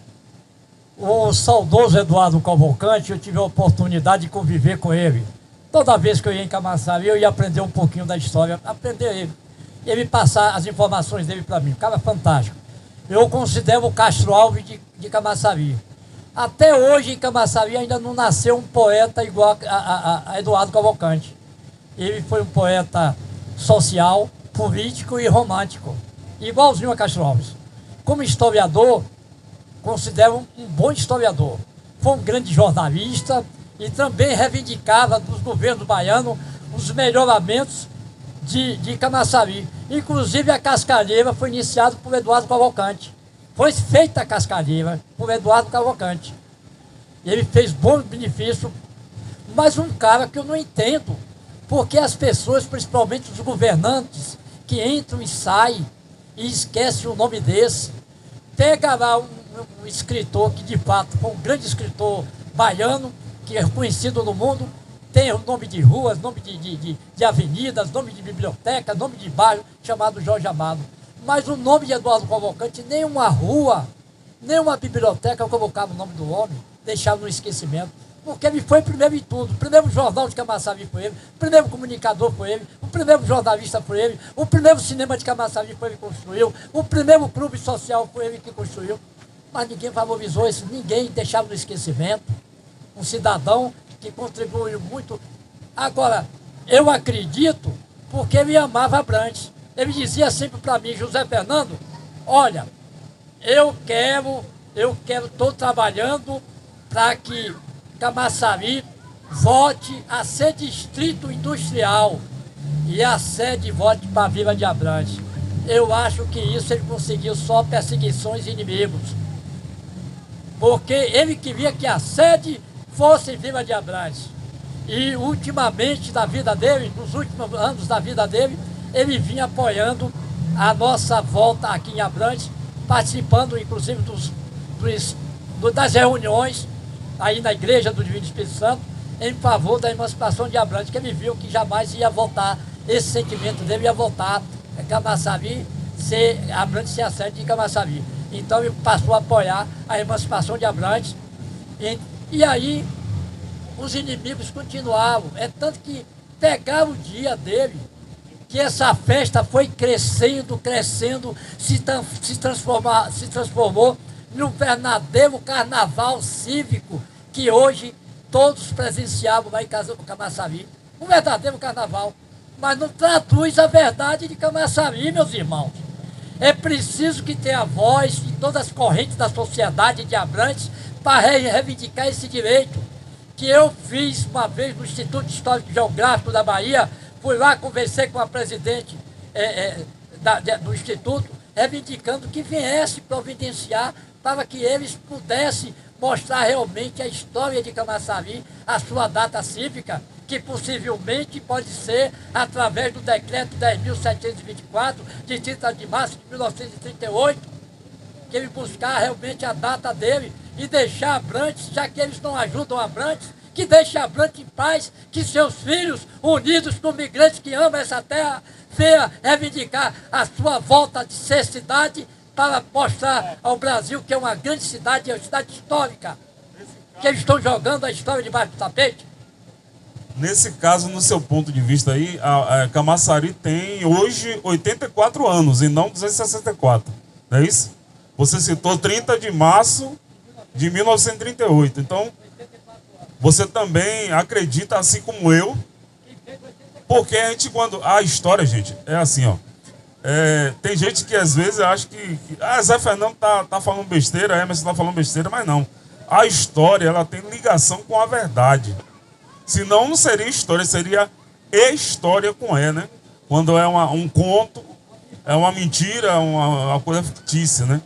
o saudoso Eduardo Cavalcante, eu tive a oportunidade de conviver com ele. Toda vez que eu ia em Camaçari, eu ia aprender um pouquinho da história, aprender ele. E ele passar as informações dele para mim. Um cara fantástico. Eu considero o Castro Alves de Camaçari. Até hoje, em Camaçari, ainda não nasceu um poeta igual a Eduardo Cavalcante. Ele foi um poeta social, político e romântico, igualzinho a Castro Alves. Como historiador, considero um bom historiador. Foi um grande jornalista e também reivindicava dos governos baianos os melhoramentos de Camaçari. Inclusive a Cascalheira foi iniciada por Eduardo Cavalcante. Foi feita a Cascalheira por Eduardo Cavalcante. Ele fez bom benefício, mas um cara que eu não entendo, porque as pessoas, principalmente os governantes, que entram e saem e esquecem o nome desse, pega lá um escritor que, de fato, foi um grande escritor baiano, que é conhecido no mundo, tem o nome de ruas, nome de avenidas, nome de biblioteca, nome de bairro, chamado Jorge Amado. Mas o nome de Eduardo Cavalcante, nem uma rua, nem uma biblioteca colocava o nome do homem, deixava no esquecimento. Porque ele foi primeiro em tudo. O primeiro jornal de Camaçari foi ele, o primeiro comunicador foi ele, o primeiro jornalista foi ele, o primeiro cinema de Camaçari foi ele que construiu, o primeiro clube social foi ele que construiu. Mas ninguém valorizou isso, ninguém deixava no esquecimento. Um cidadão que contribuiu muito. Agora, eu acredito porque ele amava Abrantes. Ele dizia sempre para mim, José Fernando, olha, estou trabalhando para que Camaçari volte a ser distrito industrial e a sede volte para a Vila de Abrantes. Eu acho que isso ele conseguiu só perseguições e inimigos. Porque ele queria que a sede fosse em Vila de Abrantes. E ultimamente da vida dele, nos últimos anos da vida dele, ele vinha apoiando a nossa volta aqui em Abrantes, participando inclusive das reuniões aí na igreja do Divino Espírito Santo, em favor da emancipação de Abrantes, que ele viu que jamais ia voltar, esse sentimento dele ia voltar a Camaçari, Abrantes ser a sede de Camaçari. Então ele passou a apoiar a emancipação de Abrantes, e aí os inimigos continuavam. É tanto que pegaram o dia dele, que essa festa foi crescendo, se transformou num verdadeiro carnaval cívico, que hoje todos presenciavam lá em Camaçari. Um verdadeiro carnaval. Mas não traduz a verdade de Camaçari, meus irmãos. É preciso que tenha voz de todas as correntes da sociedade de Abrantes para reivindicar esse direito. Que eu fiz uma vez no Instituto Histórico e Geográfico da Bahia, fui lá, conversei com a presidente do Instituto, reivindicando que viesse providenciar para que eles pudessem mostrar realmente a história de Camaçari, a sua data cívica, que possivelmente pode ser através do decreto 10.724, de 30 de março de 1938, que ele buscar realmente a data dele e deixar Abrantes, já que eles não ajudam Abrantes, que deixe Abrantes em paz, que seus filhos, unidos com migrantes que amam essa terra, venham reivindicar a sua volta de ser cidade, para mostrar ao Brasil que é uma grande cidade, é uma cidade histórica, que eles estão jogando a história debaixo do tapete. Nesse caso, no seu ponto de vista aí, a Camaçari tem hoje 84 anos e não 264, não é isso? Você citou 30 de março de 1938, então você também acredita, assim como eu, porque a gente, quando a história, gente, é assim, ó. Tem gente que às vezes acha que Zé Fernando tá falando besteira, Emerson tá falando besteira, mas não. A história, ela tem ligação com a verdade. Senão não seria história, seria história com E, né? Quando é um conto, é uma mentira, uma coisa fictícia, né?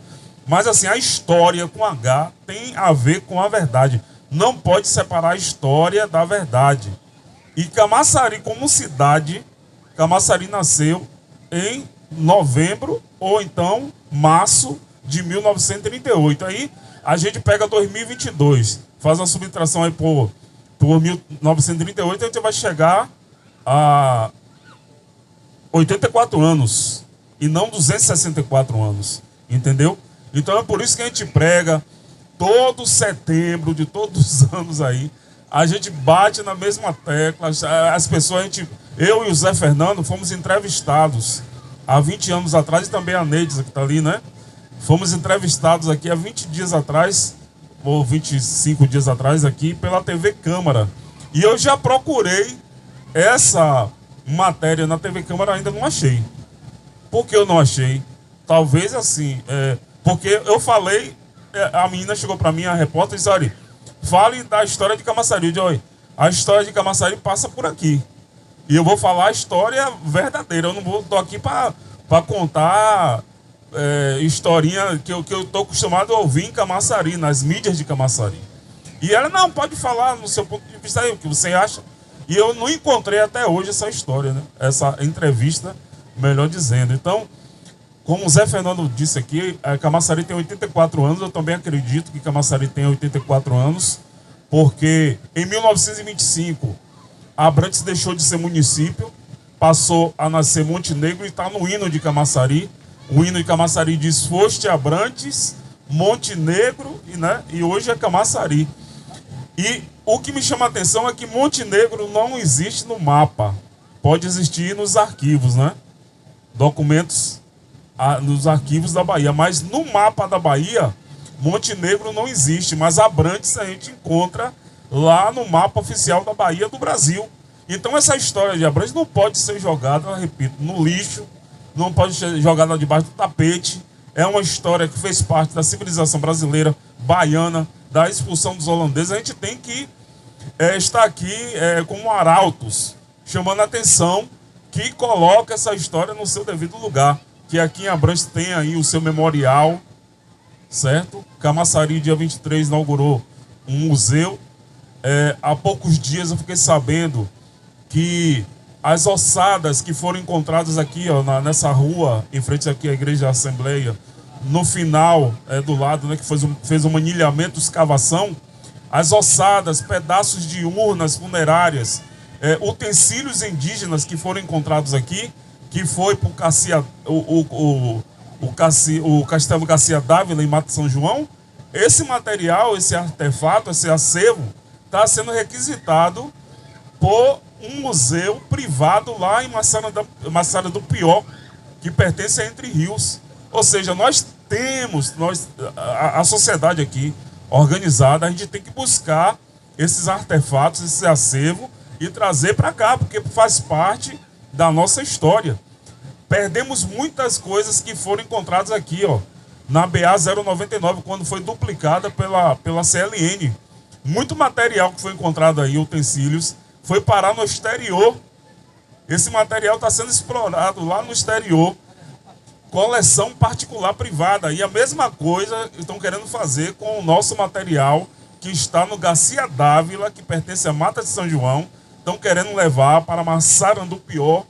Mas assim, a história com H tem a ver com a verdade. Não pode separar a história da verdade. E Camaçari, como cidade, Camaçari nasceu em novembro ou então março de 1938. Aí a gente pega 2022, faz uma subtração aí por 1938, a gente vai chegar a 84 anos e não 264 anos, entendeu? Então é por isso que a gente prega todo setembro de todos os anos aí, a gente bate na mesma tecla, as pessoas, eu e o Zé Fernando fomos entrevistados há 20 anos atrás, e também a Neides que está ali, né? Fomos entrevistados aqui há 20 dias atrás, ou 25 dias atrás aqui, pela TV Câmara. E eu já procurei essa matéria na TV Câmara, ainda não achei. Por que eu não achei? Talvez assim, porque eu falei, a menina chegou para mim, a repórter, e disse, olha, fale da história de Camaçari. Eu disse, olha, a história de Camaçari passa por aqui. E eu vou falar a história verdadeira. Eu não estou aqui para contar historinha que eu estou acostumado a ouvir em Camaçari, nas mídias de Camaçari. E ela, não, pode falar no seu ponto de vista aí, o que você acha. E eu não encontrei até hoje essa história, né? Essa entrevista, melhor dizendo. Então, Como o Zé Fernando disse aqui, Camaçari tem 84 anos, eu também acredito que Camaçari tem 84 anos, porque em 1925 Abrantes deixou de ser município, passou a nascer Montenegro e está no hino de Camaçari. O hino de Camaçari diz: foste Abrantes, Montenegro, e hoje é Camaçari. E o que me chama a atenção é que Montenegro não existe no mapa. Pode existir nos arquivos, né? Documentos nos arquivos da Bahia. Mas no mapa da Bahia, Montenegro não existe. Mas Abrantes a gente encontra lá no mapa oficial da Bahia do Brasil. Então essa história de Abrantes não pode ser jogada, eu repito, no lixo, não pode ser jogada debaixo do tapete. É uma história que fez parte da civilização brasileira, baiana, da expulsão dos holandeses. A gente tem que estar aqui como arautos, chamando a atenção, que coloca essa história no seu devido lugar. Que aqui em Abrantes tem aí o seu memorial, certo? Camaçari, dia 23, inaugurou um museu. Há poucos dias eu fiquei sabendo que as ossadas que foram encontradas aqui, ó, nessa rua, em frente aqui à Igreja da Assembleia, no final do lado, né, que fez um anilhamento, escavação, as ossadas, pedaços de urnas funerárias, utensílios indígenas que foram encontrados aqui, que foi para o Castelo Garcia Dávila, em Mato São João. Esse material, esse artefato, esse acervo, está sendo requisitado por um museu privado lá em Massara do Pior, que pertence a Entre Rios. Ou seja, a sociedade aqui organizada, a gente tem que buscar esses artefatos, esse acervo e trazer para cá, porque faz parte da nossa história. Perdemos muitas coisas que foram encontradas aqui, ó, na BA 099, quando foi duplicada pela CLN. Muito material que foi encontrado aí, utensílios, foi parar no exterior. Esse material está sendo explorado lá no exterior. Coleção particular privada. E a mesma coisa estão querendo fazer com o nosso material que está no Garcia Dávila, que pertence à Mata de São João. Estão querendo levar para Massara do Pior,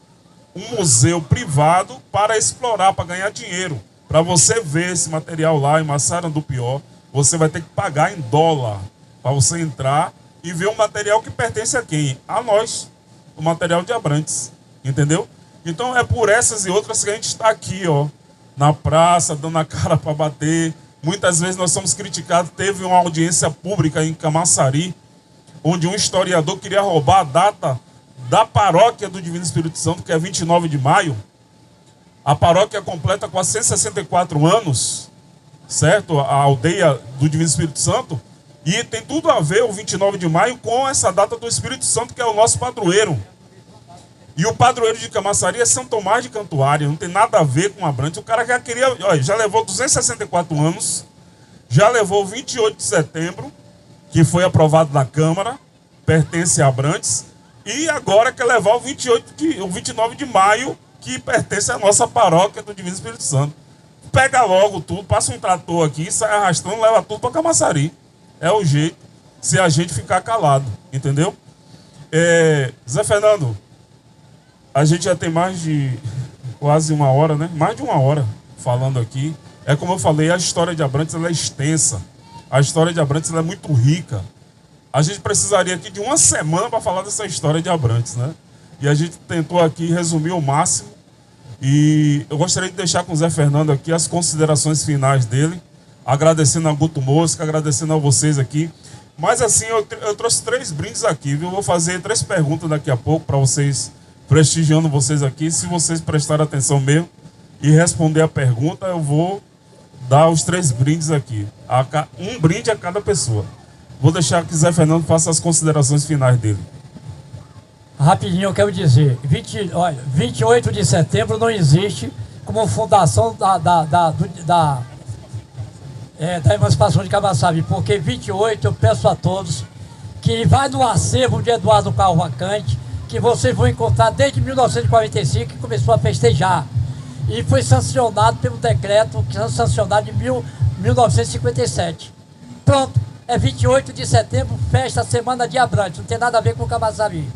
um museu privado, para explorar, para ganhar dinheiro. Para você ver esse material lá em Massara do Pior, você vai ter que pagar em dólar para você entrar e ver um material que pertence a quem? A nós, o material de Abrantes, entendeu? Então é por essas e outras que a gente está aqui, ó, na praça, dando a cara para bater. Muitas vezes nós somos criticados. Teve uma audiência pública em Camaçari, onde um historiador queria roubar a data da paróquia do Divino Espírito Santo, que é 29 de maio. A paróquia completa 464 anos, certo? A aldeia do Divino Espírito Santo. E tem tudo a ver, o 29 de maio, com essa data do Espírito Santo, que é o nosso padroeiro. E o padroeiro de Camaçari é São Tomás de Cantuária, não tem nada a ver com Abrantes. O cara já queria, olha, já levou 264 anos, já levou o 28 de setembro, que foi aprovado na Câmara, pertence a Abrantes, e agora quer levar o 29 de maio, que pertence à nossa paróquia do Divino Espírito Santo. Pega logo tudo, passa um trator aqui, sai arrastando, leva tudo para Camaçari. É o jeito, se a gente ficar calado, entendeu? Zé Fernando, a gente já tem mais de quase uma hora, né? Mais de uma hora falando aqui. É como eu falei, a história de Abrantes ela é extensa. A história de Abrantes ela é muito rica. A gente precisaria aqui de uma semana para falar dessa história de Abrantes, né? E a gente tentou aqui resumir o máximo. E eu gostaria de deixar com o Zé Fernando aqui as considerações finais dele. Agradecendo a Guto Mosca, agradecendo a vocês aqui. Mas assim, eu trouxe 3 brindes aqui, viu? Eu vou fazer 3 perguntas daqui a pouco para vocês, prestigiando vocês aqui. Se vocês prestarem atenção mesmo e responder a pergunta, eu vou dar os 3 brindes aqui. Um brinde a cada pessoa. Vou deixar que Zé Fernando faça as considerações finais dele. Rapidinho, eu quero dizer, 28 de setembro não existe como fundação da emancipação de Camaçari, porque 28 eu peço a todos que vai no acervo de Eduardo Cavalcante, que vocês vão encontrar desde 1945, que começou a festejar. E foi sancionado pelo decreto que foi sancionado em 1957. Pronto, é 28 de setembro, festa Semana de Abrantes, não tem nada a ver com Camaçari.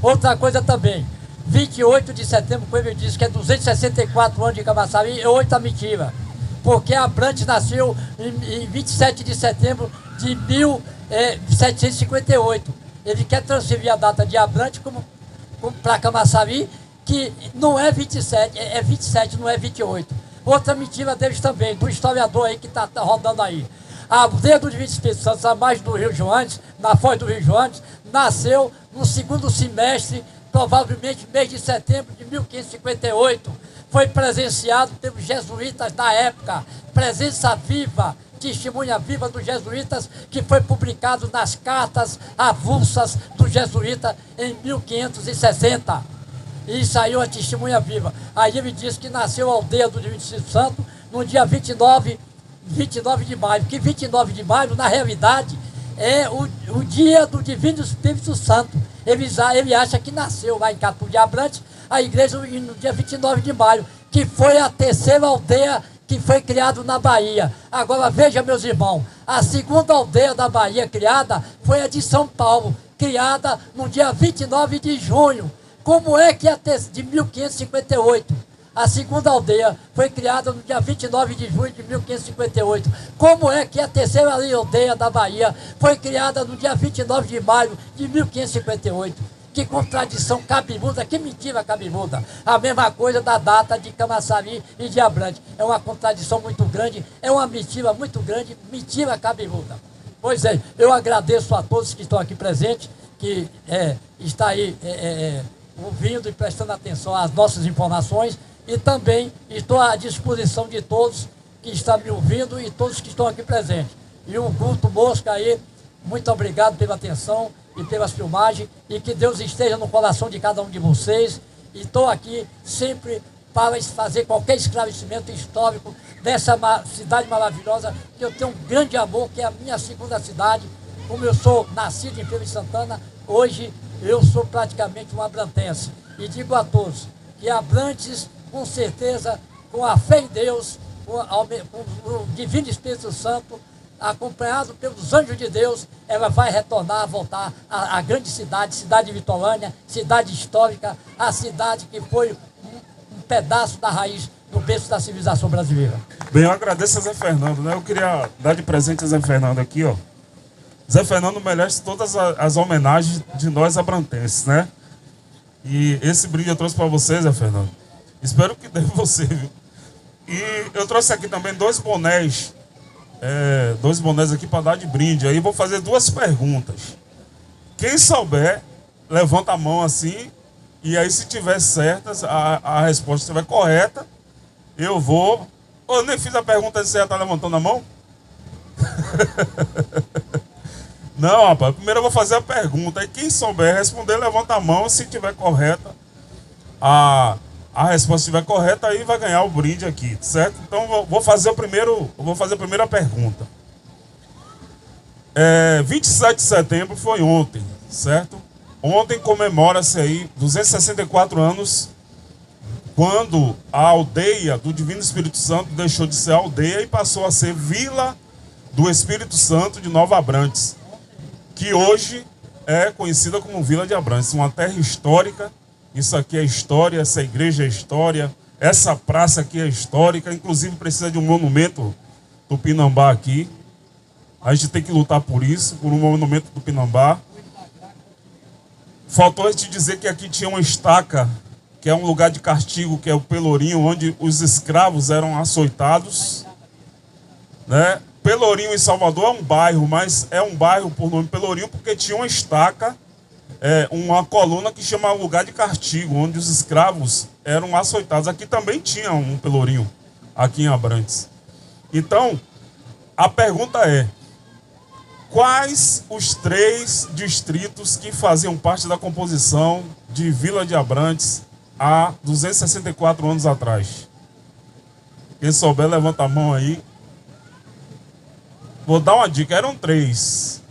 Outra coisa também, 28 de setembro, como ele disse, que é 264 anos de Camaçari, é outra mentira. Porque Abrantes nasceu em 27 de setembro de 1758. Ele quer transferir a data de Abrantes para Camaçari, que não é 27, é 27, não é 28. Outra mentira deles também, do historiador aí que está rodando aí. A aldeia do Divino Espírito Santo, à margem do Rio Joanes, na foz do Rio Joanes, nasceu no segundo semestre, provavelmente mês de setembro de 1558. Foi presenciado pelos jesuítas da época, presença viva, testemunha viva dos jesuítas, que foi publicado nas cartas avulsas do jesuíta em 1560. E saiu a testemunha viva. Aí ele disse que nasceu a aldeia do Divino Espírito Santo no dia 29 de maio, que 29 de maio, na realidade, é o dia do Divino Espírito Santo. Ele acha que nasceu lá em Catu de Abrantes, a igreja no dia 29 de maio, que foi a terceira aldeia que foi criada na Bahia. Agora veja, meus irmãos, a segunda aldeia da Bahia criada foi a de São Paulo, criada no dia 29 de junho. Como é que de 1558? A segunda aldeia foi criada no dia 29 de junho de 1558. Como é que a terceira aldeia da Bahia foi criada no dia 29 de maio de 1558? Que contradição cabeluda, que mentira cabeluda. A mesma coisa da data de Camaçari e de Abrantes. É uma contradição muito grande, é uma mentira muito grande, mentira cabeluda. Pois é, eu agradeço a todos que estão aqui presentes, que está aí ouvindo e prestando atenção às nossas informações, e também estou à disposição de todos que estão me ouvindo e todos que estão aqui presentes. E o Guto Mosca aí, muito obrigado pela atenção e pelas filmagens, e que Deus esteja no coração de cada um de vocês. E estou aqui sempre para fazer qualquer esclarecimento histórico dessa cidade maravilhosa, que eu tenho um grande amor, que é a minha segunda cidade. Como eu sou nascido em Feira de Santana, hoje eu sou praticamente um abrantense. E digo a todos que Abrantes, com certeza, com a fé em Deus, com o Divino Espírito Santo, acompanhado pelos anjos de Deus, ela vai retornar, voltar à grande cidade, cidade vitorânia, cidade histórica, a cidade que foi um pedaço da raiz do berço da civilização brasileira. Bem, eu agradeço a Zé Fernando, né? Eu queria dar de presente a Zé Fernando aqui, ó. Zé Fernando merece todas as homenagens de nós abrantenses, né? E esse brinde eu trouxe para você, Zé Fernando. Espero que dê você, viu? E eu trouxe aqui também dois bonés aqui para dar de brinde. Aí vou fazer duas perguntas. Quem souber, levanta a mão assim, e aí se tiver certas, a resposta estiver correta, eu vou... Eu nem fiz a pergunta se você já está levantando a mão? Não, rapaz, primeiro eu vou fazer a pergunta. E quem souber responder, levanta a mão. Se tiver correta, a resposta estiver correta, aí vai ganhar o brinde aqui, certo? Então vou fazer a primeira pergunta. 27 de setembro foi ontem, certo? Ontem comemora-se aí 264 anos quando a aldeia do Divino Espírito Santo deixou de ser aldeia e passou a ser Vila do Espírito Santo de Nova Abrantes, que hoje é conhecida como Vila de Abrantes, uma terra histórica. Isso aqui é história, essa igreja é história, essa praça aqui é histórica, inclusive precisa de um monumento Tupinambá aqui. A gente tem que lutar por isso, por um monumento Tupinambá. Faltou a gente dizer que aqui tinha uma estaca, que é um lugar de castigo, que é o Pelourinho, onde os escravos eram açoitados, né? Pelourinho em Salvador é um bairro, mas é um bairro por nome Pelourinho porque tinha uma estaca, uma coluna que chama lugar de castigo, onde os escravos eram açoitados. Aqui também tinha um Pelourinho, aqui em Abrantes. Então, a pergunta é: quais os 3 distritos que faziam parte da composição de Vila de Abrantes há 264 anos atrás? Quem souber, levanta a mão aí. Vou dar uma dica, eram 3.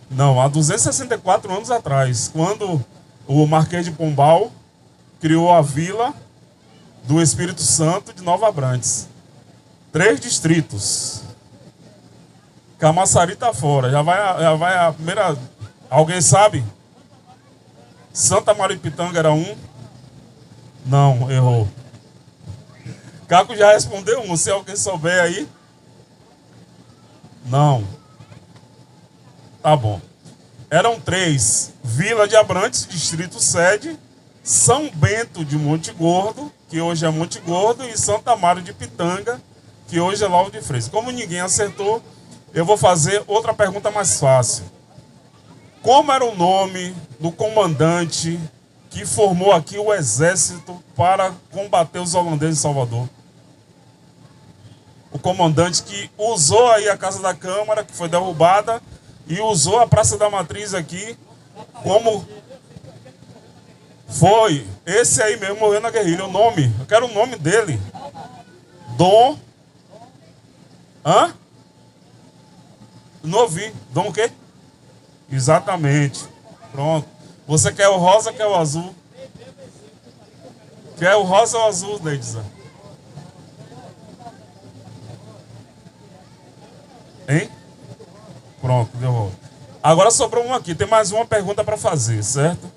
Não, há 264 anos atrás, quando o Marquês de Pombal criou a Vila do Espírito Santo de Nova Abrantes. 3 distritos. Camaçari está fora. Já vai a primeira... Alguém sabe? Santa Maria de Pitanga era um? Não, errou. Caco já respondeu um, se alguém souber aí. Não. Tá bom. Eram 3. Vila de Abrantes, distrito sede, São Bento de Monte Gordo, que hoje é Monte Gordo, e Santa Maria de Pitanga, que hoje é Lauro de Freitas. Como ninguém acertou, eu vou fazer outra pergunta mais fácil. Como era o nome do comandante que formou aqui o exército para combater os holandeses em Salvador? O comandante que usou aí a Casa da Câmara, que foi derrubada, e usou a Praça da Matriz aqui como... Foi esse aí mesmo, morreu na guerrilha. O nome, eu quero o nome dele. Dom... Hã? Não ouvi. Dom o quê? Exatamente. Pronto. Você quer o rosa ou quer o azul? Quer o rosa ou o azul, Neidza? Hein? Pronto, deu. Agora sobrou um aqui. Tem mais uma pergunta para fazer, certo?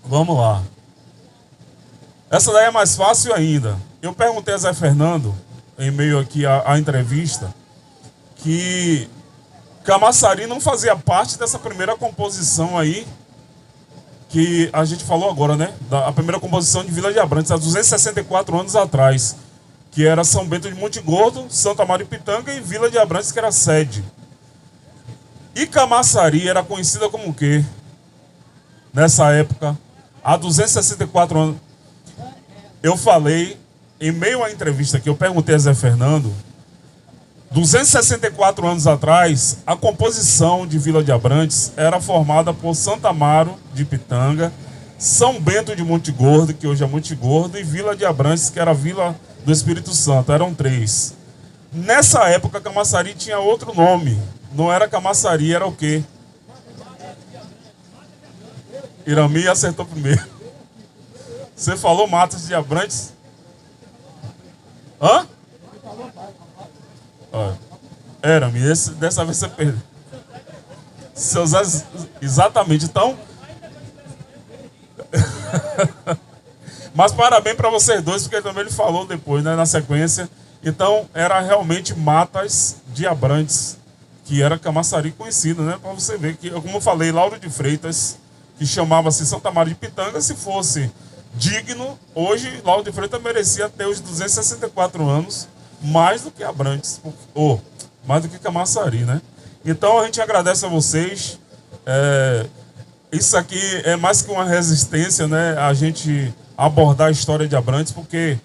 Vamos lá. Essa daí é mais fácil ainda. Eu perguntei a Zé Fernando, em meio aqui à entrevista, que Camaçari não fazia parte dessa primeira composição aí, que a gente falou agora, né? A primeira composição de Vila de Abrantes, há 264 anos atrás, que era São Bento de Monte Gordo, Santa Maria de Pitanga e Vila de Abrantes, que era sede. E Camaçari era conhecida como o quê? Nessa época, há 264 anos. Eu falei, em meio à entrevista que eu perguntei a Zé Fernando, 264 anos atrás, a composição de Vila de Abrantes era formada por Santa Amaro de Pitanga, São Bento de Monte Gordo, que hoje é Monte Gordo, e Vila de Abrantes, que era a Vila do Espírito Santo. Eram 3. Nessa época, Camaçari tinha outro nome. Não era Camaçari, era o quê? Irami acertou primeiro. Você falou Matas de Abrantes? Hã? Era-me, dessa vez você perdeu. Exatamente, então. Mas parabéns para vocês dois, porque também ele falou depois, né, na sequência. Então, era realmente Matas de Abrantes, que era Camaçari conhecido, né? Para você ver que, como eu falei, Lauro de Freitas, que chamava-se Santa Maria de Pitanga, se fosse digno, hoje Lauro de Freitas merecia ter os 264 anos, mais do que Abrantes, ou mais do que Camaçari, né? Então a gente agradece a vocês. Isso aqui é mais que uma resistência, né? A gente abordar a história de Abrantes, porque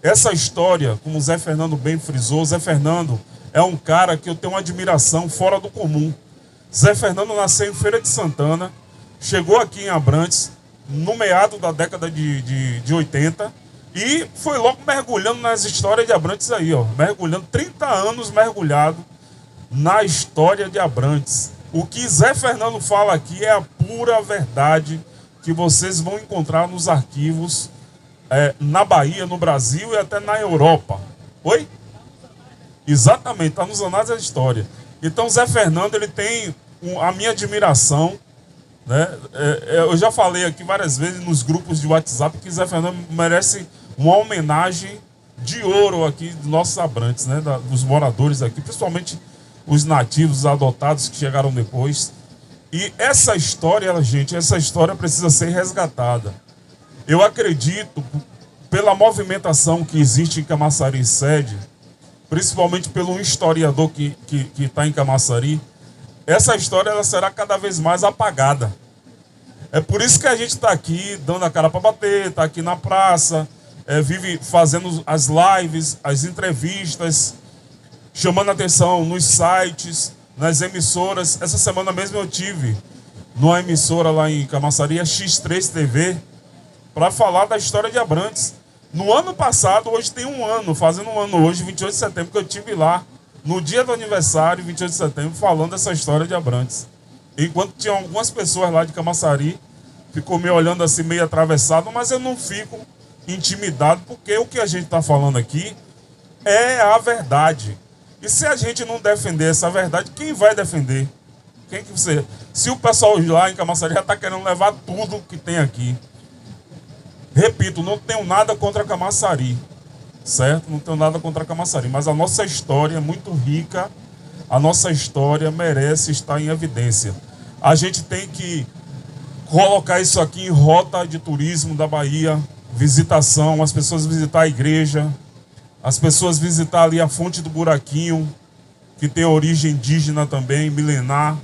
essa história, como o Zé Fernando bem frisou, Zé Fernando é um cara que eu tenho uma admiração fora do comum. Zé Fernando nasceu em Feira de Santana, chegou aqui em Abrantes no meado da década de 80 e foi logo mergulhando nas histórias de Abrantes aí, ó. Mergulhando, 30 anos mergulhado na história de Abrantes. O que Zé Fernando fala aqui é a pura verdade que vocês vão encontrar nos arquivos na Bahia, no Brasil e até na Europa. Oi? Exatamente, está nos anais da história. Então Zé Fernando, ele tem a minha admiração, né? Eu já falei aqui várias vezes nos grupos de WhatsApp que Zé Fernando merece uma homenagem de ouro aqui dos nossos Abrantes, né? Dos moradores aqui, principalmente os nativos, os adotados que chegaram depois. E essa história, gente, essa história precisa ser resgatada. Eu acredito, pela movimentação que existe em Camaçari sede, principalmente pelo historiador que está em Camaçari, essa história ela será cada vez mais apagada. É por isso que a gente está aqui dando a cara para bater, está aqui na praça, vive fazendo as lives, as entrevistas, chamando atenção nos sites, nas emissoras. Essa semana mesmo eu tive numa emissora lá em Camaçari, a X3 TV, para falar da história de Abrantes. No ano passado, hoje tem um ano, fazendo um ano hoje, 28 de setembro, que eu estive lá, no dia do aniversário, 28 de setembro, falando dessa história de Abrantes. Enquanto tinha algumas pessoas lá de Camaçari, ficou me olhando assim, meio atravessado, mas eu não fico intimidado, porque o que a gente está falando aqui é a verdade. E se a gente não defender essa verdade, quem vai defender? Quem que você... Se o pessoal lá em Camaçari já está querendo levar tudo que tem aqui. Repito, não tenho nada contra Camaçari, certo? Não tenho nada contra Camaçari, mas a nossa história é muito rica, a nossa história merece estar em evidência. A gente tem que colocar isso aqui em rota de turismo da Bahia, visitação, as pessoas visitar a igreja, as pessoas visitar ali a fonte do Buraquinho, que tem origem indígena também, milenar.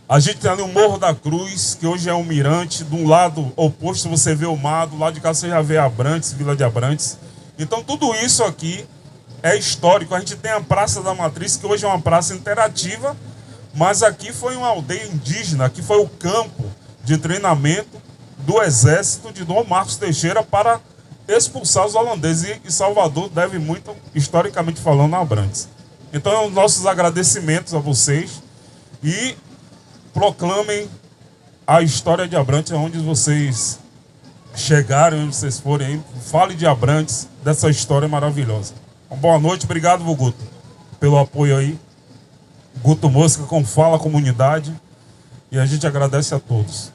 A gente tem ali o Morro da Cruz, que hoje é um mirante. De um lado oposto você vê o mar, do lado de cá você já vê Abrantes, Vila de Abrantes. Então tudo isso aqui é histórico. A gente tem a Praça da Matriz, que hoje é uma praça interativa, mas aqui foi uma aldeia indígena, aqui foi o campo de treinamento do exército de Dom Marcos Teixeira para expulsar os holandeses. E Salvador deve muito, historicamente falando, a Abrantes. Então, nossos agradecimentos a vocês e proclamem a história de Abrantes, onde vocês chegarem, onde vocês forem aí. Fale de Abrantes, dessa história maravilhosa. Uma boa noite, obrigado, Guto, pelo apoio aí. Guto Mosca com Fala Comunidade. E a gente agradece a todos.